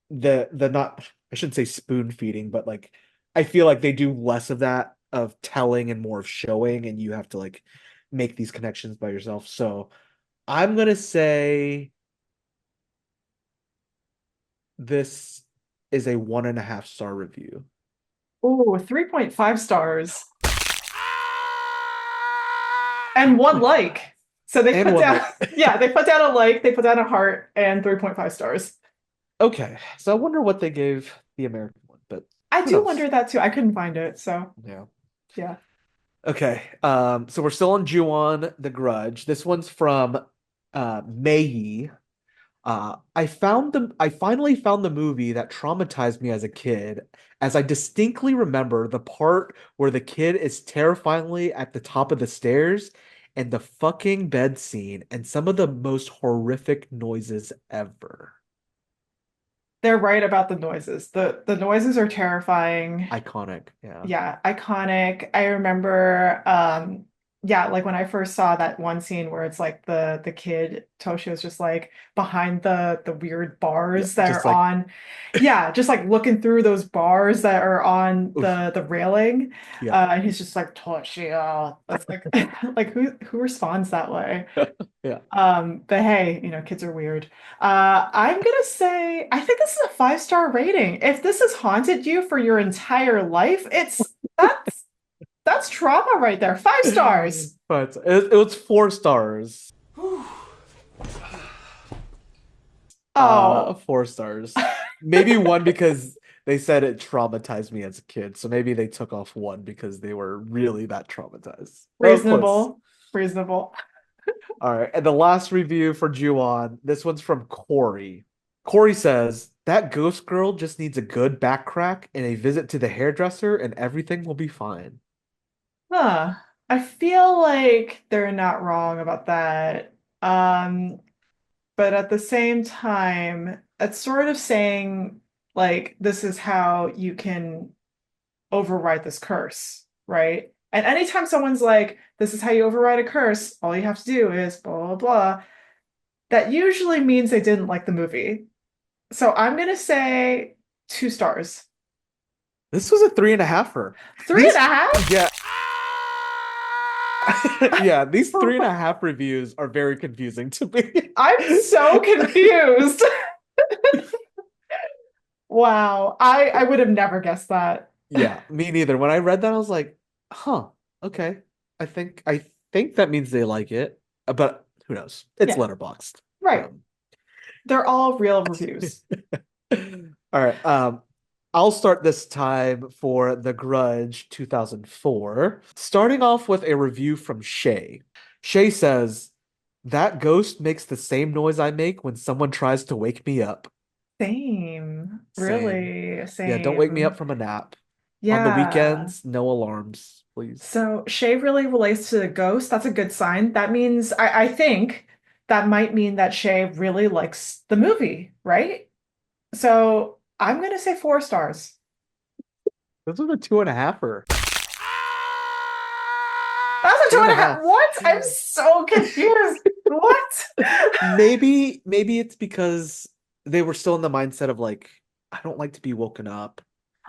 the not I shouldn't say spoon feeding, but like I feel like they do less of that of telling and more of showing, and you have to like make these connections by yourself. So I'm gonna say this is a 1.5 star review.
Ooh, 3.5 stars and one like. So they
And
put
one
down,
like.
yeah, they put down a like, they put down a heart, and 3.5 stars.
Okay, so I wonder what they gave the American one, but
I
who
do
knows?
wonder that too. I couldn't find it, so
Yeah.
yeah.
Okay. So we're still on Ju-on the Grudge. This one's from Mei. I finally found the movie that traumatized me as a kid, as I distinctly remember the part where the kid is terrifyingly at the top of the stairs and the fucking bed scene and some of the most horrific noises ever.
They're right about the noises. The noises are terrifying.
Iconic. Yeah.
Yeah, iconic. I remember yeah, like when I first saw that one scene where it's like the kid Toshio's just like behind the weird
Yeah.
bars that
Just
are
like
on, yeah, just like looking through those bars that are on
oof.
the railing.
Yeah.
And he's just like Toshio. That's like like who responds that way?
Yeah.
But hey, kids are weird. I'm gonna say I think this is a 5 star rating. If this has haunted you for your entire life, that's trauma right there. 5 stars.
But it was 4 stars.
Oh,
4 stars. Maybe one because they said it traumatized me as a kid. So maybe they took off one because they were really that traumatized. Oh, close.
reasonable, reasonable.
All right. And the last review for Ju-on, this one's from Corey. Corey says, that ghost girl just needs a good back crack and a visit to the hairdresser, and everything will be fine.
Huh. I feel like they're not wrong about that. Um, but at the same time, it's sort of saying like this is how you can override this curse, right? And anytime someone's like, this is how you override a curse, all you have to do is blah, blah, blah, that usually means they didn't like the movie. So I'm going to say 2 stars.
This was a 3.5-er.
Three and
These,
a half?
yeah, yeah, these 3.5 reviews are very confusing to me.
I'm so confused. Wow. I would have never guessed that.
Yeah, me neither. When I read that, I was like, huh, okay. I think that means they like it, but who knows? It's
Yeah,
Letterboxd.
right.
Um,
They're all real reviews.
all right. I'll start this time for The Grudge 2004, starting off with a review from Shay. Shay says, that ghost makes the same noise I make when someone tries to wake me up.
Same.
Same.
Really,
Yeah, don't wake me up
same.
from a nap. On the
Yeah.
weekends, no alarms, please.
So Shay really relates to the ghost. That's a good sign. That means I think that might mean that Shay really likes the movie, right? So I'm gonna say 4 stars.
This was a 2.5-er.
That's a two
Two and
and
a
a half.
half.
What? I'm so confused. What?
Maybe it's because they were still in the mindset of like, I don't like to be woken up.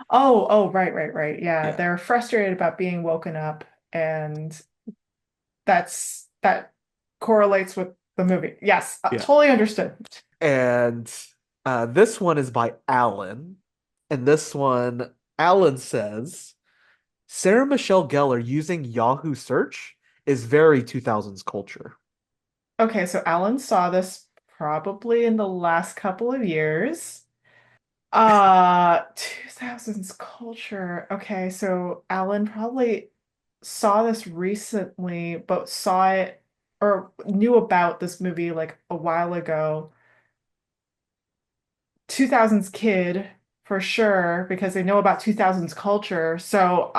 Oh, right, right, right. Yeah,
Yeah.
they're frustrated about being woken up, and that correlates with the movie. Yes,
Yeah.
totally understood.
And this one is by Alan. And this one, Alan says, Sarah Michelle Gellar using Yahoo search is very 2000s culture.
Okay, so Alan saw this probably in the last couple of years. 2000s culture. Okay, so Alan probably saw this recently, but saw it or knew about this movie like a while ago. 2000s kid for sure because they know about 2000s culture. So,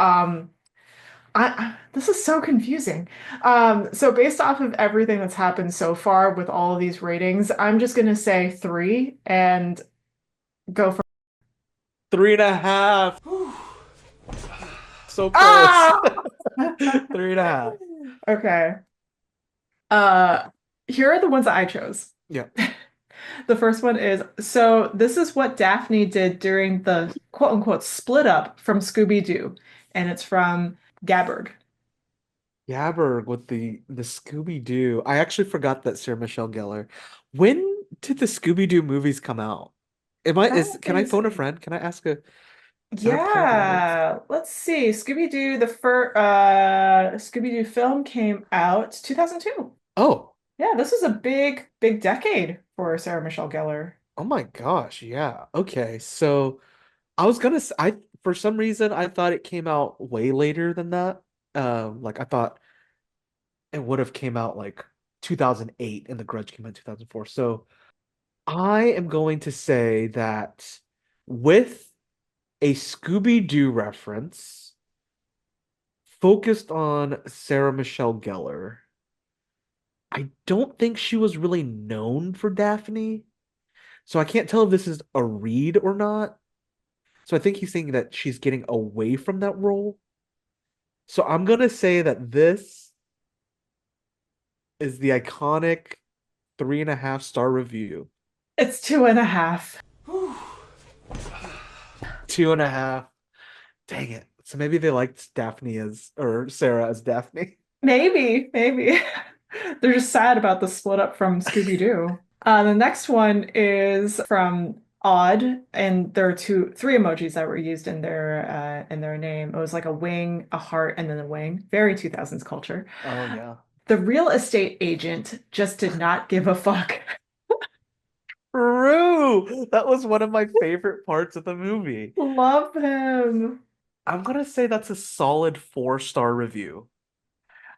this is so confusing. So based off of everything that's happened so far with all of these ratings, I'm just gonna say 3 and go for
3.5. So close.
ah.
3.5.
Okay. Uh, here are the ones that I chose.
Yeah.
The first one is so this is what Daphne did during the quote unquote split up from Scooby-Doo, and it's from Gabbard.
Yabberg with the Scooby-Doo. I actually forgot that Sarah Michelle Gellar. When did the Scooby-Doo movies come out?
That
Can I
is
phone a friend? Can I ask a our parents?
yeah. Let's see. Scooby-Doo, the first Scooby-Doo film came out 2002.
Oh,
Yeah, this was a big, big decade for Sarah Michelle Gellar.
oh my gosh, yeah. Okay. So I was gonna say, I for some reason I thought it came out way later than that. Like I thought it would have came out like 2008 and The Grudge came out in 2004. So I am going to say that with a Scooby-Doo reference focused on Sarah Michelle Gellar. I don't think she was really known for Daphne, so I can't tell if this is a read or not. So I think he's saying that she's getting away from that role. So I'm gonna say that this is the iconic 3.5 star review.
It's 2.5.
2.5. Dang it. So maybe they liked Daphne as or Sarah as Daphne.
Maybe, maybe. They're just sad about the split up from Scooby-Doo. The next one is from Odd, and there are three emojis that were used in their name. It was like a wing, a heart, and then a wing. Very 2000s culture.
Oh yeah.
The real estate agent just did not give a fuck.
True. That was one of my favorite parts of the movie.
Love him.
I'm gonna say that's a solid 4-star review.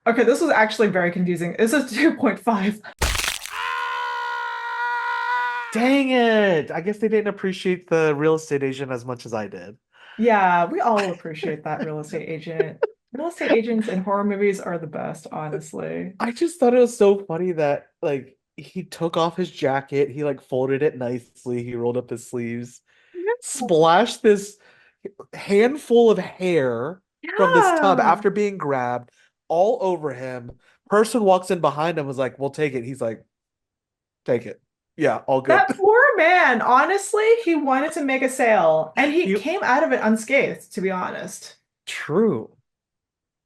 Okay, this was actually very confusing. This is 2.5.
Dang it. I guess they didn't appreciate the real estate agent as much as I did.
Yeah, we all appreciate that real estate agent. Real estate agents in horror movies are the best, honestly.
I just thought it was so funny that like he took off his jacket, he like folded it nicely, he rolled up his sleeves, splashed this handful of hair from this tub
Yeah.
after being grabbed all over him. Person walks in behind him was like, "We'll take it." He's like, "Take it." Yeah, all good.
That poor man, honestly, he wanted to make a sale and he
You
came out of it unscathed, to be honest.
true.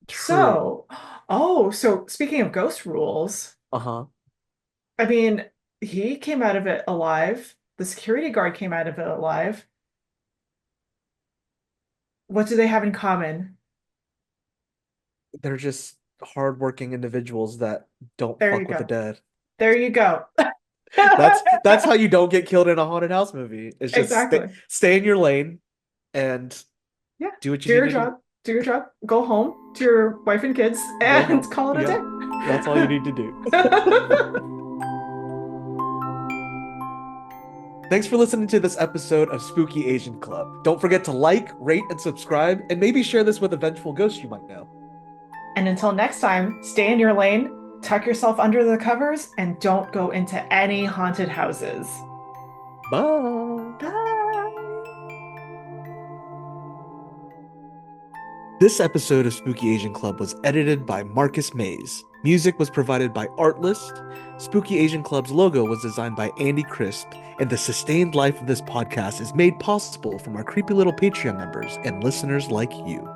True.
So, oh, so speaking of ghost rules,
Uh-huh.
I mean, he came out of it alive. The security guard came out of it alive. What do they have in common?
They're just hardworking individuals that don't
There you
fuck with the
go.
dead.
There you go.
That's how you don't get killed in a haunted house movie. It's just
Exactly.
stay in your lane and
Yeah.
do what you
Do
need
your
to do.
job. Do your job. Go home to your wife and kids
Go
and
home.
call it a
Yep. That's all you
day.
need to do. Thanks for listening to this episode of Spooky Asian Club. Don't forget to like, rate, and subscribe, and maybe share this with a vengeful ghost you might know.
And until next time, stay in your lane, tuck yourself under the covers, and don't go into any haunted houses.
Bye.
Bye.
This episode of Spooky Asian Club was edited by Marcus Mays. Music was provided by Artlist. Spooky Asian Club's logo was designed by Andy Crisp, and the sustained life of this podcast is made possible from our creepy little Patreon members and listeners like you.